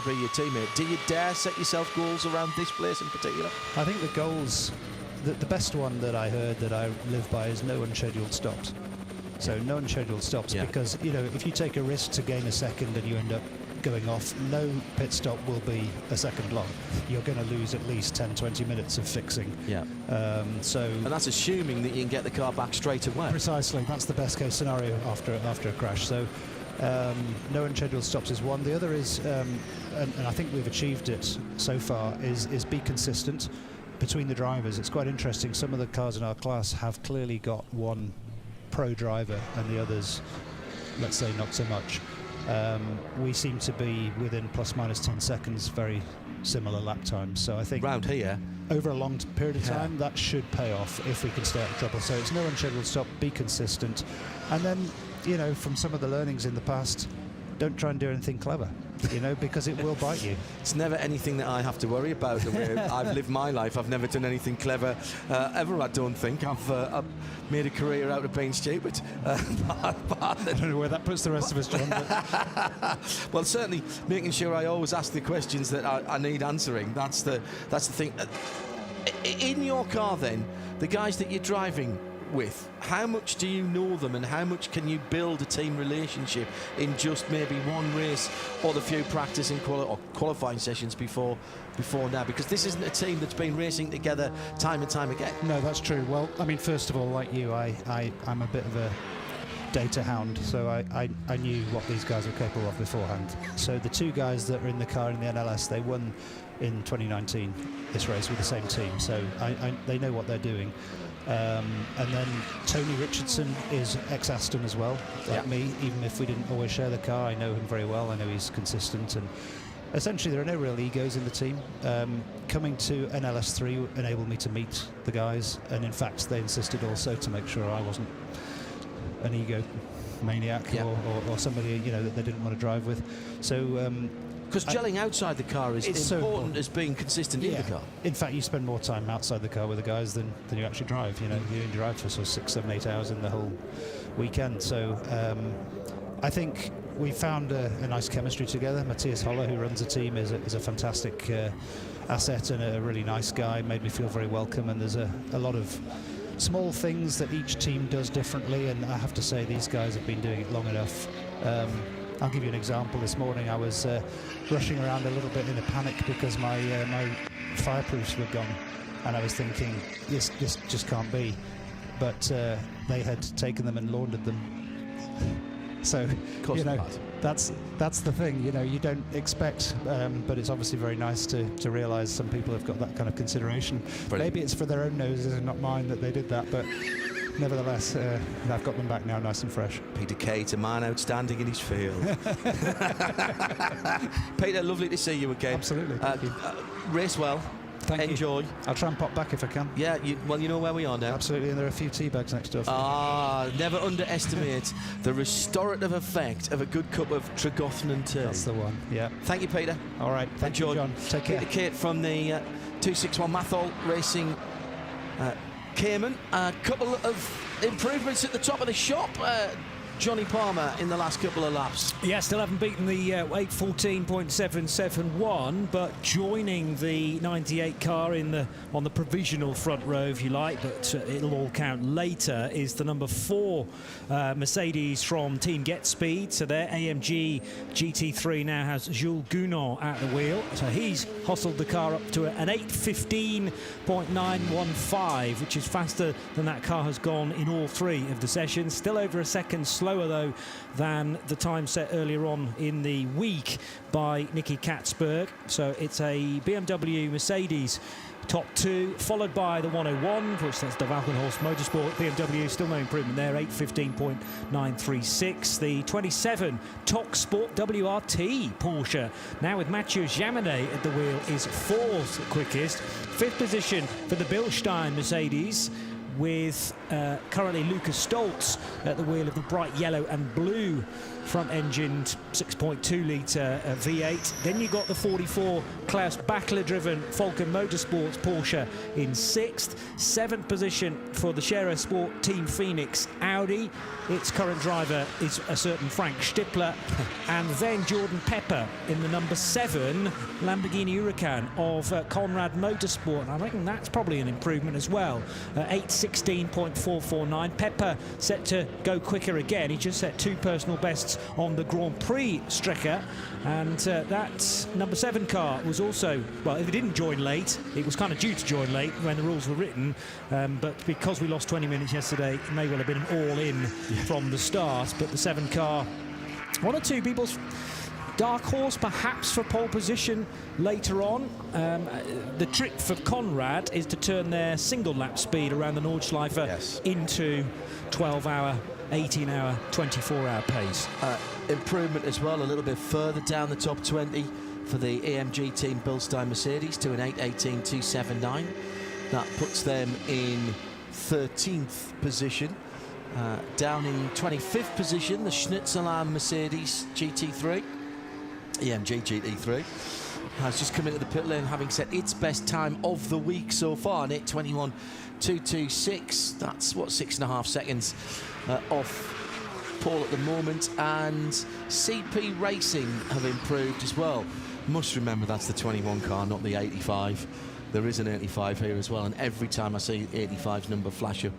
[SPEAKER 1] be your teammate. Do you dare set yourself goals around this place in particular?
[SPEAKER 4] I think the goals, the best one that I heard that I live by is no unscheduled stops. So no unscheduled stops, because if you take a risk to gain a second and you end up going off, no pit stop will be a second long. You're going to lose at least 10-20 minutes of fixing. And
[SPEAKER 1] that's assuming that you can get the car back straight away.
[SPEAKER 4] Precisely, that's the best case scenario after a crash. So no unscheduled stops is one. The other is, and I think we've achieved it so far, is be consistent between the drivers. It's quite interesting. Some of the cars in our class have clearly got one pro driver and the others, let's say, not so much. We seem to be within plus minus 10 seconds, very similar lap times. So I think
[SPEAKER 1] round here,
[SPEAKER 4] over a long period of time, that should pay off if we can stay out of trouble. So it's no unscheduled stop, be consistent. And then, from some of the learnings in the past, don't try and do anything clever, because it will bite you.
[SPEAKER 1] It's never anything that I have to worry about. The way I've lived my life, I've never done anything clever ever, I don't think. I've made a career out of being stupid.
[SPEAKER 4] I don't know where that puts the rest of us, John. But
[SPEAKER 1] well, certainly making sure I always ask the questions that I need answering. That's the thing. In your car, then, the guys that you're driving with, how much do you know them, and how much can you build a team relationship in just maybe one race or the few practice and qualifying sessions before now? Because this isn't a team that's been racing together time and time again.
[SPEAKER 4] No, that's true. Well, I mean, first of all, like you, I'm a bit of a data hound, so I knew what these guys were capable of beforehand. So the two guys that are in the car in the NLS, they won in 2019 this race with the same team, so they know what they're doing. And then Tony Richardson is ex-Aston as well, like me. Even if we didn't always share the car, I know him very well. I know he's consistent, and essentially there are no real egos in the team. Coming to NLS3 enabled me to meet the guys, and in fact they insisted also to make sure I wasn't an ego maniac or somebody that they didn't want to drive with. So
[SPEAKER 1] because gelling outside the car is important as being consistent in the car.
[SPEAKER 4] In fact, you spend more time outside the car with the guys than you actually drive. You only drive for sort of 6, 7, 8 hours in the whole weekend. So I think we found a nice chemistry together. Matthias Holler, who runs the team, is a fantastic asset and a really nice guy. Made me feel very welcome. And there's a lot of small things that each team does differently, and I have to say these guys have been doing it long enough. I'll give you an example. This morning I was rushing around a little bit in a panic because my fireproofs were gone, and I was thinking this just can't be, but they had taken them and laundered them. So that's the thing. You don't expect, but it's obviously very nice to realise some people have got that kind of consideration. Brilliant. Maybe it's for their own noses and not mine that they did that, but nevertheless, I've got them back now nice and fresh.
[SPEAKER 1] Peter Kate, a man outstanding in his field. Peter, lovely to see you again.
[SPEAKER 4] Absolutely.
[SPEAKER 1] Race well. Enjoy.
[SPEAKER 4] I'll try and pop back if I can.
[SPEAKER 1] Yeah, you know where we are now.
[SPEAKER 4] Absolutely, and there are a few tea bags next door.
[SPEAKER 1] Never underestimate the restorative effect of a good cup of Tregothanan tea.
[SPEAKER 4] That's the one, yeah.
[SPEAKER 1] Thank you, Peter.
[SPEAKER 4] All right, thank you, John. Take care.
[SPEAKER 1] Peter Kate from the 261 Mathol Racing Cayman. A couple of improvements at the top of the shop. Johnny Palmer in the last couple of laps.
[SPEAKER 2] Yeah, still haven't beaten the 8:14.771, but joining the 98 car on the provisional front row, if you like, but it'll all count later, is the number 4 Mercedes from Team Get Speed. So their AMG GT3 now has Jules Gounon at the wheel. So he's hustled the car up to an 8:15.915, which is faster than that car has gone in all 3 of the sessions. Still over a second slower though than the time set earlier on in the week by Nicky Katzberg. So it's a BMW Mercedes top 2, followed by the 101, which that's the Valkenhorst Motorsport BMW, still no improvement there, 8:15.936. The 27 Tok Sport WRT Porsche, now with Mathieu Jaminet at the wheel, is 4th quickest. 5th position for the Bilstein Mercedes, with currently Lucas Stoltz at the wheel of the bright yellow and blue front-engined 6.2 litre V8. Then you got the 44 Klaus Bachler-driven Falcon Motorsports Porsche in 6th. 7th position for the Scherer Sport Team Phoenix Audi. Its current driver is a certain Frank Stippler. And then Jordan Pepper in the number 7 Lamborghini Huracan of Conrad Motorsport. And I reckon that's probably an improvement as well. 8:16.449. Pepper set to go quicker again. He just set 2 personal bests on the Grand Prix Strecker, and that number 7 car was also, well, if it didn't join late, it was kind of due to join late when the rules were written, but because we lost 20 minutes yesterday, it may well have been an all-in from the start. But the 7 car, one or two people's dark horse perhaps for pole position later on. The trick for Conrad is to turn their single lap speed around the Nordschleife into 12-hour, 18-hour, 24-hour pace.
[SPEAKER 1] Improvement as well a little bit further down the top 20 for the AMG Team Bilstein Mercedes to an 8:18.279. That puts them in 13th position. Down in 25th position, the Schnitzerland Mercedes GT3, AMG GT3, has just come into the pit lane having set its best time of the week so far, an 8:21.226. That's what, 6.5 seconds off pole at the moment. And CP Racing have improved as well. Must remember that's the 21 car, not the 85. there is an 85 here as well, and every time I see 85's number flash up,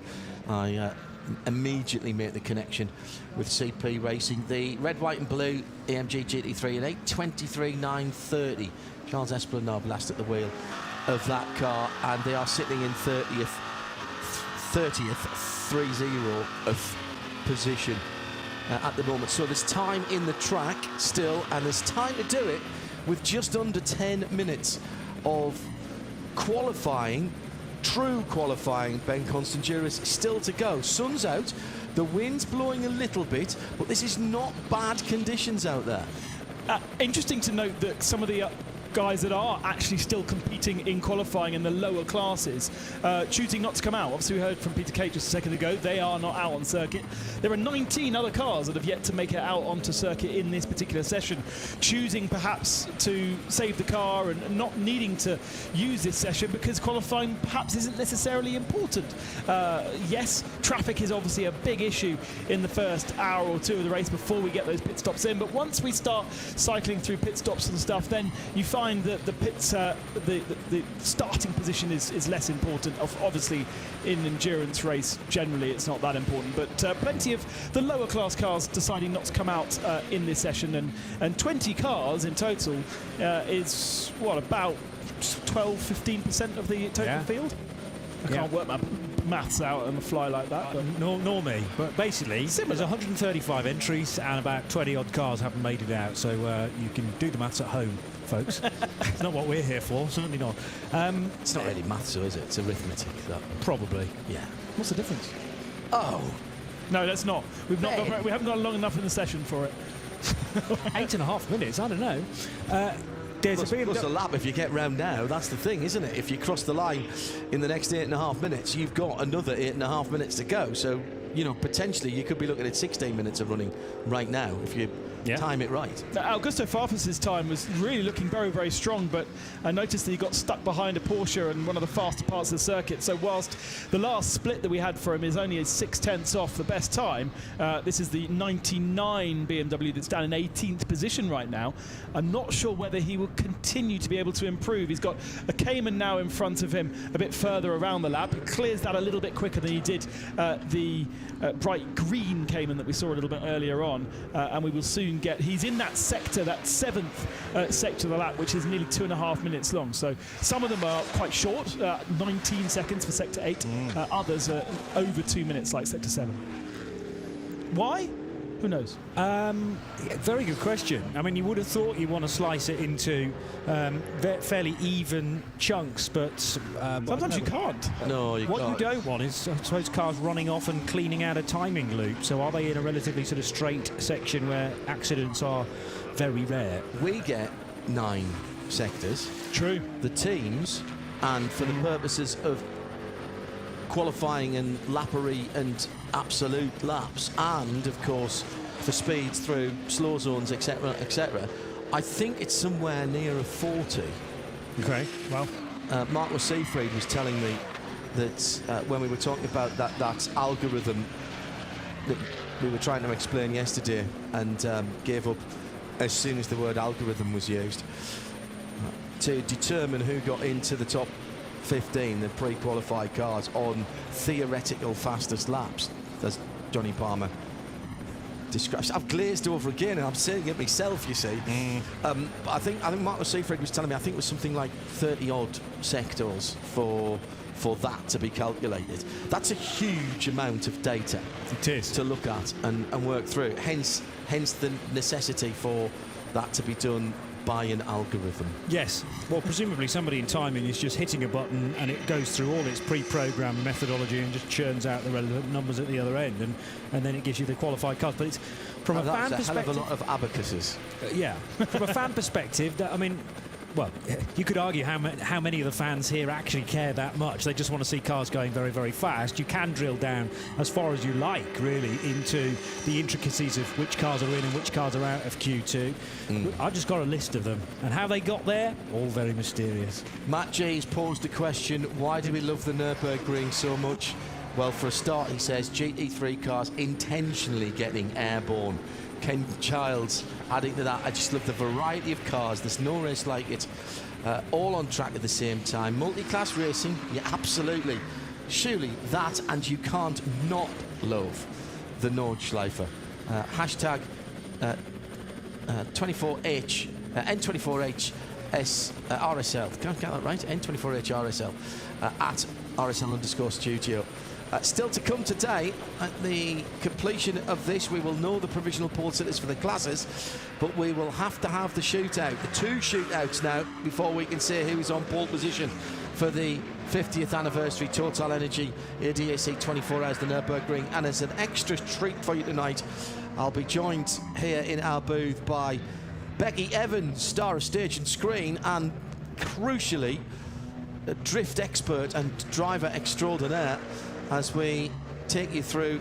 [SPEAKER 1] I immediately make the connection with CP Racing. The red, white and blue AMG GT3 at 8:23.930. Charles Esplanade last at the wheel of that car, and they are sitting in 30th 30th position at the moment. So there's time in the track still, and there's time to do it with just under 10 minutes of qualifying, true qualifying, Ben Constanduris, still to go. Sun's out, the wind's blowing a little bit, but this is not bad conditions out there.
[SPEAKER 3] Interesting to note that some of the guys that are actually still competing in qualifying in the lower classes, choosing not to come out. Obviously, we heard from Peter Kate just a second ago, they are not out on circuit. There are 19 other cars that have yet to make it out onto circuit in this particular session, choosing perhaps to save the car and not needing to use this session because qualifying perhaps isn't necessarily important. Yes, traffic is obviously a big issue in the first hour or two of the race before we get those pit stops in, but once we start cycling through pit stops and stuff, then you find that the pits, the starting position is less important. Obviously, in endurance race, generally it's not that important, but plenty of the lower class cars deciding not to come out in this session, and 20 cars in total is, what, about 12-15% of the total field? I can't work my maths out on the fly like that. But
[SPEAKER 2] Nor me. But basically, there's 135 entries and about 20 odd cars haven't made it out. So you can do the maths at home, folks. It's not what we're here for, certainly not.
[SPEAKER 1] It's not really maths, though, is it? It's arithmetic.
[SPEAKER 2] Probably.
[SPEAKER 1] Yeah.
[SPEAKER 3] what's the difference?
[SPEAKER 1] Oh.
[SPEAKER 3] No, that's not. We haven't gone long enough in the session for it.
[SPEAKER 2] 8.5 minutes, I don't know.
[SPEAKER 1] Plus a lap if you get round now. That's the thing, isn't it? If you cross the line in the next 8.5 minutes, you've got another 8.5 minutes to go. So, you know, potentially you could be looking at 16 minutes of running right now if you time it right.
[SPEAKER 3] Now, Augusto Farfus's time was really looking very, very strong, but I noticed that he got stuck behind a Porsche in one of the faster parts of the circuit. So whilst the last split that we had for him is only 6/10 off the best time, this is the 99 BMW that's down in 18th position right now. I'm not sure whether he will continue to be able to improve. He's got a Cayman now in front of him a bit further around the lap. He clears that a little bit quicker than he did the bright green Cayman that we saw a little bit earlier on, and we will soon he's in that sector, that 7th sector of the lap, which is nearly 2.5 minutes long. So some of them are quite short, 19 seconds for sector 8. Others are over 2 minutes, like sector 7. Why? Who knows?
[SPEAKER 2] Very good question. I mean, you would have thought you want to slice it into fairly even chunks, but
[SPEAKER 3] sometimes you can't.
[SPEAKER 1] No, you can't.
[SPEAKER 2] What you don't want is, I suppose, cars running off and cleaning out a timing loop. So are they in a relatively sort of straight section where accidents are very rare?
[SPEAKER 1] We get 9 sectors.
[SPEAKER 3] True.
[SPEAKER 1] The teams, and for the purposes of qualifying and lappery and absolute laps, and of course for speeds through slow zones, etc., etc., I think it's somewhere near a 40.
[SPEAKER 2] Okay, well,
[SPEAKER 1] Marcus Seefried was telling me that when we were talking about that algorithm that we were trying to explain yesterday, and gave up as soon as the word algorithm was used, to determine who got into the top 15, the pre-qualified cars, on theoretical fastest laps, as Johnny Palmer describes. I've glazed over again, and I'm saying it myself, you see. I think Marcus Seefried was telling me, I think it was something like 30-odd sectors for that to be calculated. That's a huge amount of data to look at and work through. Hence the necessity for that to be done by an algorithm.
[SPEAKER 2] Yes. Well, presumably somebody in timing is just hitting a button and it goes through all its pre-programmed methodology and just churns out the relevant numbers at the other end, and then it gives you the qualified cars. But it's from a fan perspective. That's a hell of a lot
[SPEAKER 1] of abacuses.
[SPEAKER 2] Yeah. From a fan perspective, I mean, well, you could argue how many of the fans here actually care that much. They just want to see cars going very, very fast. You can drill down as far as you like, really, into the intricacies of which cars are in and which cars are out of Q2. I've just got a list of them. And how they got there, all very mysterious.
[SPEAKER 1] Matt G's posed the question, why do we love the Nürburgring so much? Well, for a start, he says GT3 cars intentionally getting airborne Ken Childs adding to that. I just love the variety of cars. There's no race like it. All on track at the same time. Multi-class racing, yeah, absolutely. Surely that, and you can't not love the Nordschleife. Hashtag 24H, N24H RSL. Can't get that right? N24H RSL at RSL_studio. Still to come today, at the completion of this, we will know the provisional pole sitters for the classes, but we will have to have the shootout, the 2 shootouts now, before we can say who is on pole position for the 50th anniversary Total Energy ADAC 24 hours, the Nürburgring. And as an extra treat for you tonight, I'll be joined here in our booth by Becky Evans, star of Stage and Screen, and crucially, a drift expert and driver extraordinaire, as we take you through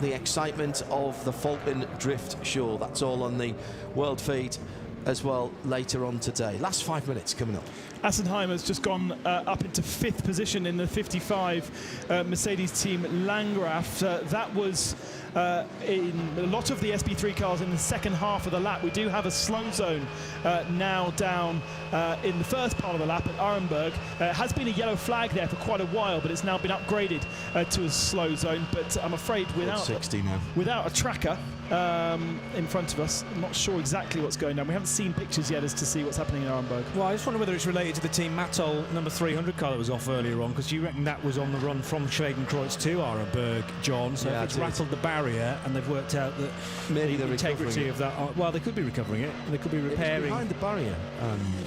[SPEAKER 1] the excitement of the Falcon Drift Show. That's all on the world feed as well later on today. Last 5 minutes coming up.
[SPEAKER 3] Assenheim has just gone up into 5th position in the 55 Mercedes team Landgraf. That was in a lot of the SP3 cars in the second half of the lap. We do have a slow zone now down in the first part of the lap at Arenberg. Has been a yellow flag there for quite a while, but it's now been upgraded to a slow zone. But I'm afraid without a tracker in front of us, I'm not sure exactly what's going on. We haven't seen pictures yet as to see what's happening in Arenberg.
[SPEAKER 2] Well, I just wonder whether it's related to the Team Mattol number 300 car that was off earlier on, because you reckon that was on the run from Schwedenkreuz to Arenberg, John. So
[SPEAKER 1] yeah,
[SPEAKER 2] if it's rattled the barrier and they've worked out that
[SPEAKER 1] maybe
[SPEAKER 2] the
[SPEAKER 1] the
[SPEAKER 2] integrity of that, well, they could be recovering it. They could be repairing.
[SPEAKER 1] It was behind the barrier.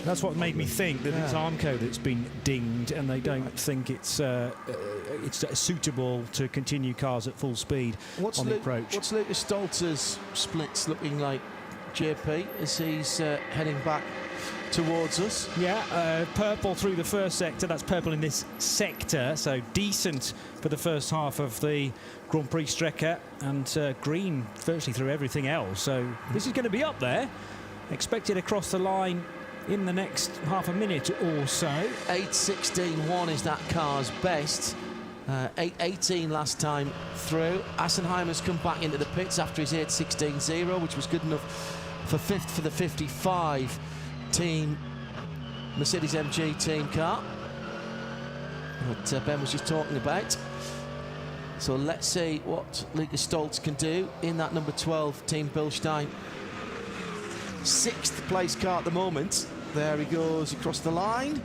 [SPEAKER 2] That's what made me think that it's Armco that's been dinged, and they don't think it's suitable to continue cars at full speed on the approach.
[SPEAKER 1] What's Lucas Stolzer's splits looking like, JP, as he's heading back towards us?
[SPEAKER 2] Yeah, purple through the first sector. That's purple in this sector, so decent for the first half of the Grand Prix Strecke, and green virtually through everything else. So this is going to be up there. Expected across the line in the next half a minute or so.
[SPEAKER 1] 8.16.1 is that car's best. 8.18 last time through. Assenheim has come back into the pits after his 8.16.0, which was good enough for 5th for the 55 team Mercedes MG team car, what Ben was just talking about. So let's see what Lucas Stolz can do in that number 12 team Bilstein 6th place car at the moment. There he goes across the line.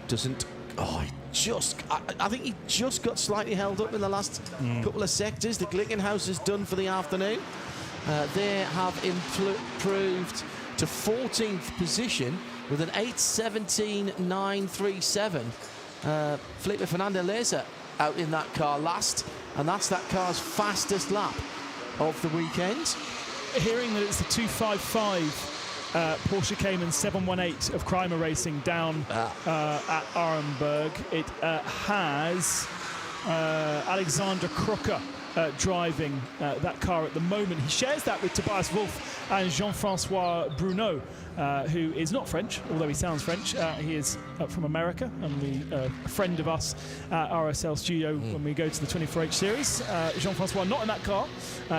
[SPEAKER 1] Doesn't. Oh, I think he just got slightly held up in the last couple of sectors. The Glickenhaus is done for the afternoon. They have improved to 14th position with an 8.17.937. Felipe Fernandez out in that car last, and that's that car's fastest lap of the weekend.
[SPEAKER 3] Hearing that it's the 255 Porsche Cayman 718 of Krymer Racing down at Arenberg. It has Alexander Crocker driving that car at the moment. He shares that with Tobias Wolff and Jean-Francois Bruno, who is not French, although he sounds French. He is from America, and a friend of us at RSL Studio when we go to the 24H series. Jean-Francois not in that car,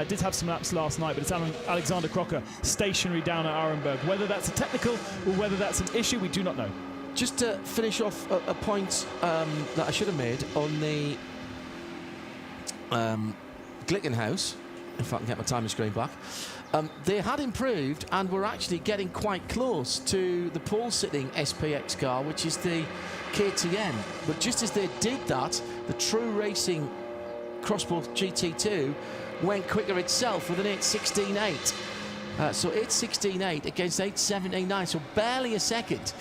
[SPEAKER 3] did have some laps last night, but it's Alexander Crocker stationary down at Arenberg. Whether that's a technical or whether that's an issue, we do not know.
[SPEAKER 1] Just to finish off a point that I should have made on the Glickenhaus, if I can get my timing screen back. They had improved and were actually getting quite close to the pole-sitting SPX car, which is the KTM. But just as they did that, the True Racing Crossbow GT2 went quicker itself with an 8.16.8. So 8.16.8 against 8.17.9, so barely a second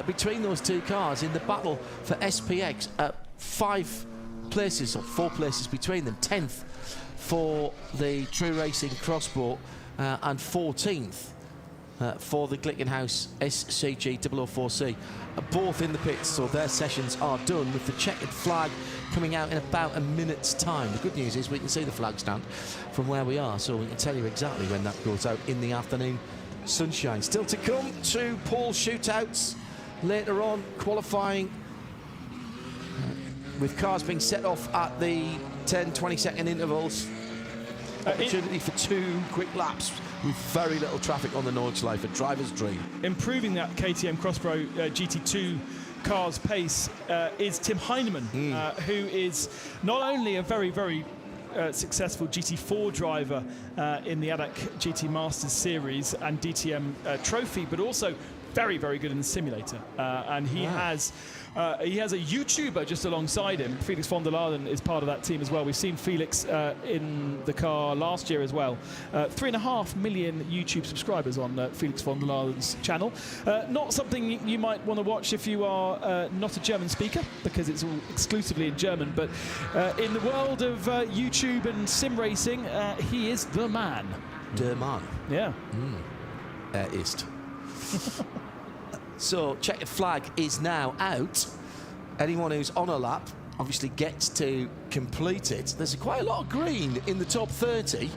[SPEAKER 1] between those two cars in the battle for SPX. 5 places, or 4 places between them. 10th for the True Racing Crossbow and 14th for the Glickenhaus SCG 004C. Both in the pits, so their sessions are done, with the checkered flag coming out in about a minute's time. The good news is we can see the flag stand from where we are, so we can tell you exactly when that goes out in the afternoon sunshine. Still to come, 2 pole shootouts later on, qualifying with cars being set off at the 10-20 second intervals. Opportunity for 2 quick laps with very little traffic on the Nordschleife, a driver's dream.
[SPEAKER 3] Improving that KTM Crosspro GT2 car's pace is Tim Heinemann, who is not only a very, very successful GT4 driver in the ADAC GT Masters Series and DTM Trophy, but also very, very good in the simulator. And he has a YouTuber just alongside him. Felix von der Laden is part of that team as well. We've seen Felix in the car last year as well. 3.5 million YouTube subscribers on Felix von der Laden's channel. Not something you might want to watch if you are not a German speaker, because it's all exclusively in German. But in the world of YouTube and sim racing, he is the man.
[SPEAKER 1] Der Mann.
[SPEAKER 3] Yeah.
[SPEAKER 1] Ist. So, checkered flag is now out. Anyone who's on a lap obviously gets to complete it. There's quite a lot of green in the top 30.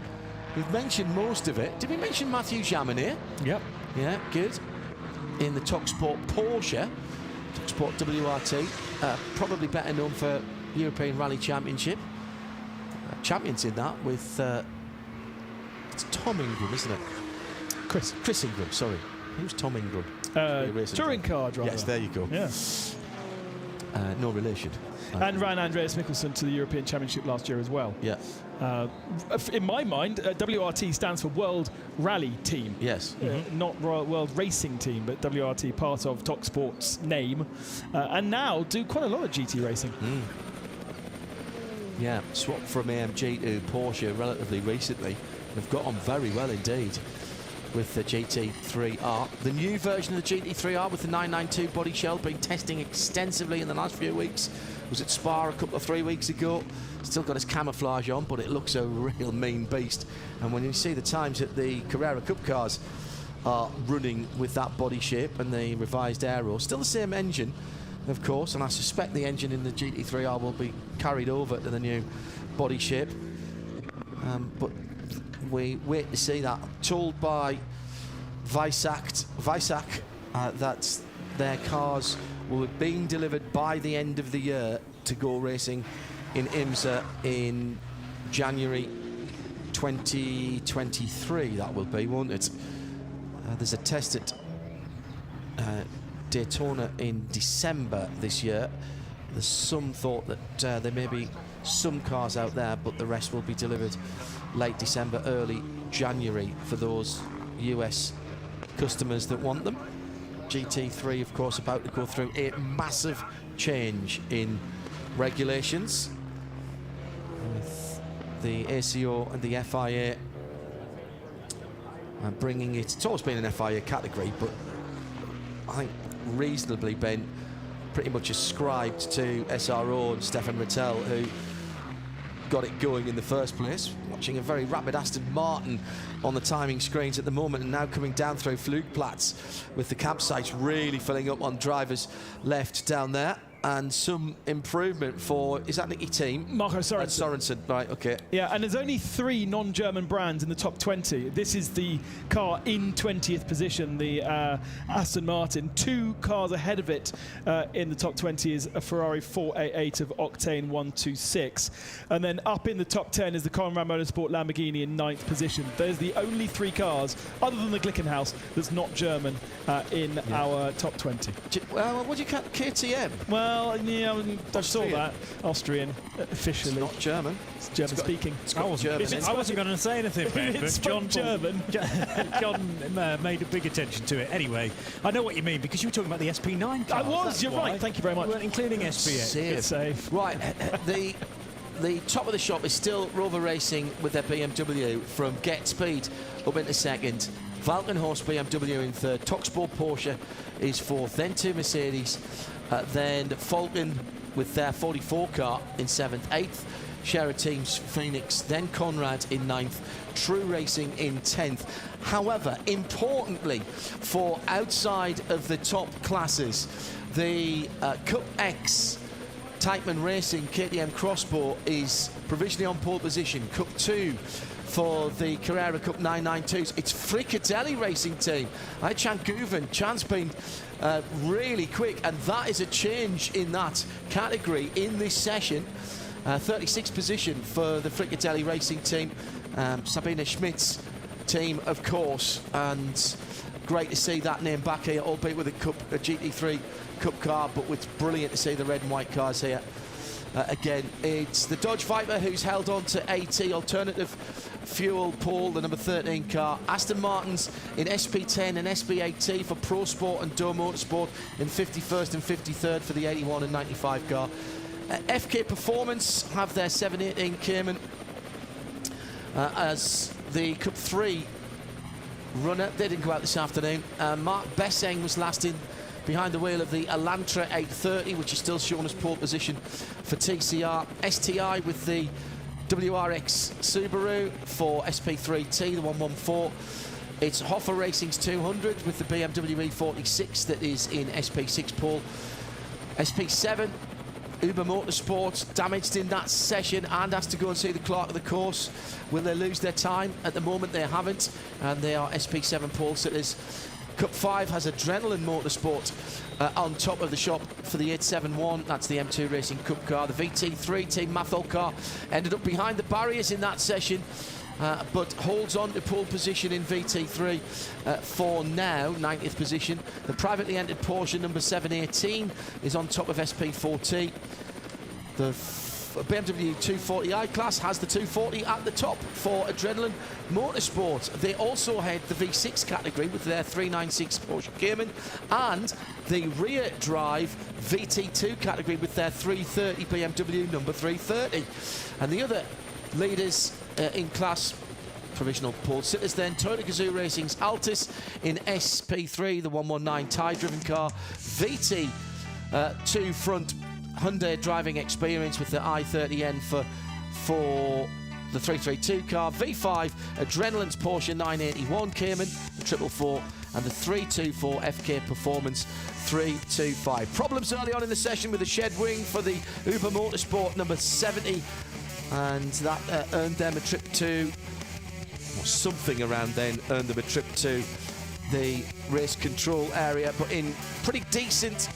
[SPEAKER 1] We've mentioned most of it. Did we mention Matthew Jaminet?
[SPEAKER 3] Yep.
[SPEAKER 1] Yeah, good. In the TalkSport Porsche, TalkSport WRT, probably better known for European Rally Championship. Champions in that with it's Tom Ingram, isn't it? Chris Ingram, sorry. Who's Tom Ingram?
[SPEAKER 3] Touring car driver.
[SPEAKER 1] Yes, there you go.
[SPEAKER 3] Yeah.
[SPEAKER 1] No relation.
[SPEAKER 3] And ran Andreas Mikkelsen to the European Championship last year as well.
[SPEAKER 1] Yeah.
[SPEAKER 3] In my mind, WRT stands for World Rally Team.
[SPEAKER 1] Yes.
[SPEAKER 3] Not World Racing Team, but WRT, part of TalkSport's name. And now do quite a lot of GT racing.
[SPEAKER 1] Yeah, swapped from AMG to Porsche relatively recently. They've got on very well indeed with the GT3R. The new version of the GT3R with the 992 body shell being testing extensively in the last few weeks. Was at Spa a couple of 3 weeks ago. Still got his camouflage on, but it looks a real mean beast. And when you see the times that the Carrera Cup cars are running with that body shape and the revised aero, still the same engine, of course, and I suspect the engine in the GT3R will be carried over to the new body shape. But we wait to see that. Told by Weissach that their cars will be being delivered by the end of the year to go racing in IMSA in January 2023. That will be, won't it? There's a test at Daytona in December this year. There's some thought that there may be some cars out there, but the rest will be delivered late December, early January for those US customers that want them. GT3, of course, about to go through a massive change in regulations with the ACO and the FIA bringing it. It's always been an FIA category, but I think reasonably been pretty much ascribed to SRO and Stefan Rattel, who got it going in the first place. Watching a very rapid Aston Martin on the timing screens at the moment, and now coming down through Flugplatz with the campsites really filling up on drivers left down there. And some improvement for, is that Nicky Team?
[SPEAKER 3] Marco Sorensen.
[SPEAKER 1] Sorensen, right, okay.
[SPEAKER 3] Yeah, and there's only 3 non-German brands in the top 20. This is the car in 20th position, the Aston Martin. 2 cars ahead of it in the top 20 is a Ferrari 488 of Octane 126. And then up in the top 10 is the Conrad Motorsport Lamborghini in 9th position. There's the only 3 cars, other than the Glickenhaus, that's not German in our top 20.
[SPEAKER 1] Well, what do you count KTM?
[SPEAKER 3] Well, yeah, I saw that. Austrian, officially.
[SPEAKER 1] It's not German.
[SPEAKER 3] It's German speaking.
[SPEAKER 1] I
[SPEAKER 2] wasn't going to say anything, Ben, but John made a big attention to it. Anyway, I know what you mean, because you were talking about the SP9 cars.
[SPEAKER 3] I was, you're right. Thank you very much.
[SPEAKER 2] We weren't including SPX.
[SPEAKER 3] It's safe.
[SPEAKER 1] Right, the top of the shop is still Rover Racing with their BMW from Get Speed up into second. Valkenhorst BMW in third. TalkSport Porsche is fourth. Then 2 Mercedes. Then Falcon with their 44 car in 7th, 8th, Scherer Teams Phoenix, then Conrad in 9th, True Racing in 10th. However, importantly, for outside of the top classes, the Cup X Teichmann Racing KTM Crossbow is provisionally on pole position. Cup 2 for the Carrera Cup 992s. It's Fricatelli Racing Team. Chan's been really quick, and that is a change in that category in this session. 36th position for the Frickadelli racing team. Sabine Schmidt's team, of course, and great to see that name back here, albeit with a GT3 Cup car, but it's brilliant to see the red and white cars here. Again, it's the Dodge Viper who's held on to AT, alternative fuel pole, the number 13 car. Aston Martins in SP10 and SP8T for Pro Sport and Dome Motorsport in 51st and 53rd for the 81 and 95 car. FK Performance have their 718 Cayman as the Cup 3 runner. They didn't go out this afternoon. Mark Besseng was last in behind the wheel of the Elantra 830, which is still shown as pole position for TCR. STI with the WRX Subaru for SP3T, the 114. It's Hoffer Racing's 200 with the BMW E46 that is in SP6 pole. SP7, Uber Motorsport damaged in that session and has to go and see the clerk of the course. Will they lose their time? At the moment they haven't, and they are SP7 pole sitters. Cup 5 has Adrenaline Motorsport on top of the shop for the 871. That's the M2 Racing Cup car. The VT3 Team Mathol car ended up behind the barriers in that session, but holds on to pole position in VT3 for now, 90th position. The privately entered Porsche number 718 is on top of SP4T. The BMW 240i class has the 240 at the top for Adrenaline Motorsport. They also head the V6 category with their 396 Porsche Cayman, and the rear drive VT2 category with their 330 BMW number 330. And the other leaders in class provisional pole sitters then, Toyota Gazoo Racing's Altis in SP3, the 119 tie-driven car. VT 2 front Hyundai driving experience with the i30N for the 332 car. V5 Adrenaline's Porsche 981 Cayman, the 444, and the 324 FK Performance 325. Problems early on in the session with the shed wing for the Uber Motorsport number 70, and that earned them a trip to, or something around then earned them a trip to the race control area. But in pretty decent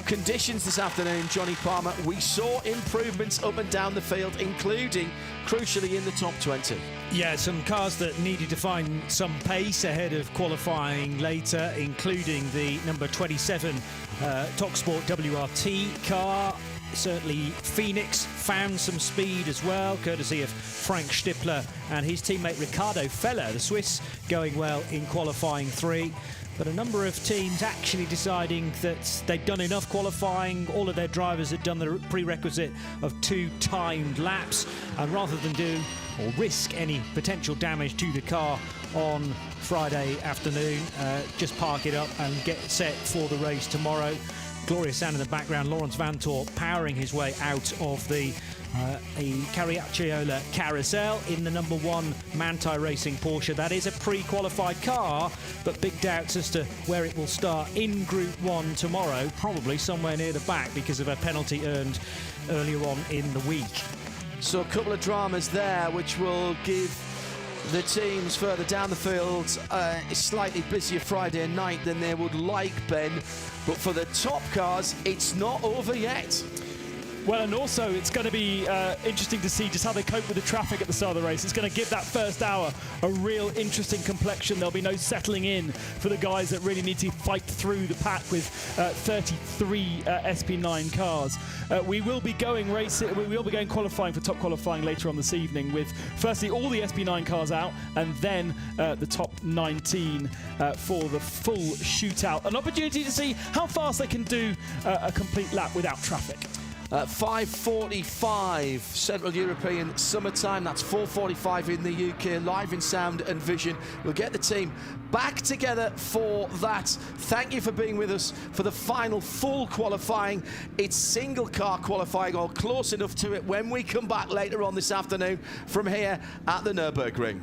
[SPEAKER 1] conditions this afternoon, Johnny Palmer, we saw improvements up and down the field, including, crucially, in the top 20.
[SPEAKER 2] Yeah, some cars that needed to find some pace ahead of qualifying later, including the number 27 TalkSport WRT car. Certainly Phoenix found some speed as well, courtesy of Frank Stippler and his teammate Ricardo Feller, the Swiss, going well in qualifying 3. But a number of teams actually deciding that they'd done enough qualifying. All of their drivers had done the prerequisite of 2 timed laps, and rather than do or risk any potential damage to the car on Friday afternoon, just park it up and get set for the race tomorrow. Glorious sound in the background, Lawrence Vantor powering his way out of the Cariacciolo Carousel in the number 1 Manthey Racing Porsche. That is a pre-qualified car, but big doubts as to where it will start in Group 1 tomorrow, probably somewhere near the back because of a penalty earned earlier on in the week.
[SPEAKER 1] So a couple of dramas there, which will give the teams further down the field a slightly busier Friday night than they would like, Ben. But for the top cars, it's not over yet.
[SPEAKER 3] Well, and also it's going to be interesting to see just how they cope with the traffic at the start of the race. It's going to give that first hour a real interesting complexion. There'll be no settling in for the guys that really need to fight through the pack with 33 SP9 cars. We will be going qualifying for top qualifying later on this evening with firstly all the SP9 cars out, and then the top 19 for the full shootout. An opportunity to see how fast they can do a complete lap without traffic.
[SPEAKER 1] 5:45 Central European summertime. That's 4:45 in the UK, live in sound and vision. We'll get the team back together for that. Thank you for being with us for the final full qualifying. It's single car qualifying, or close enough to it, when we come back later on this afternoon from here at the Nürburgring.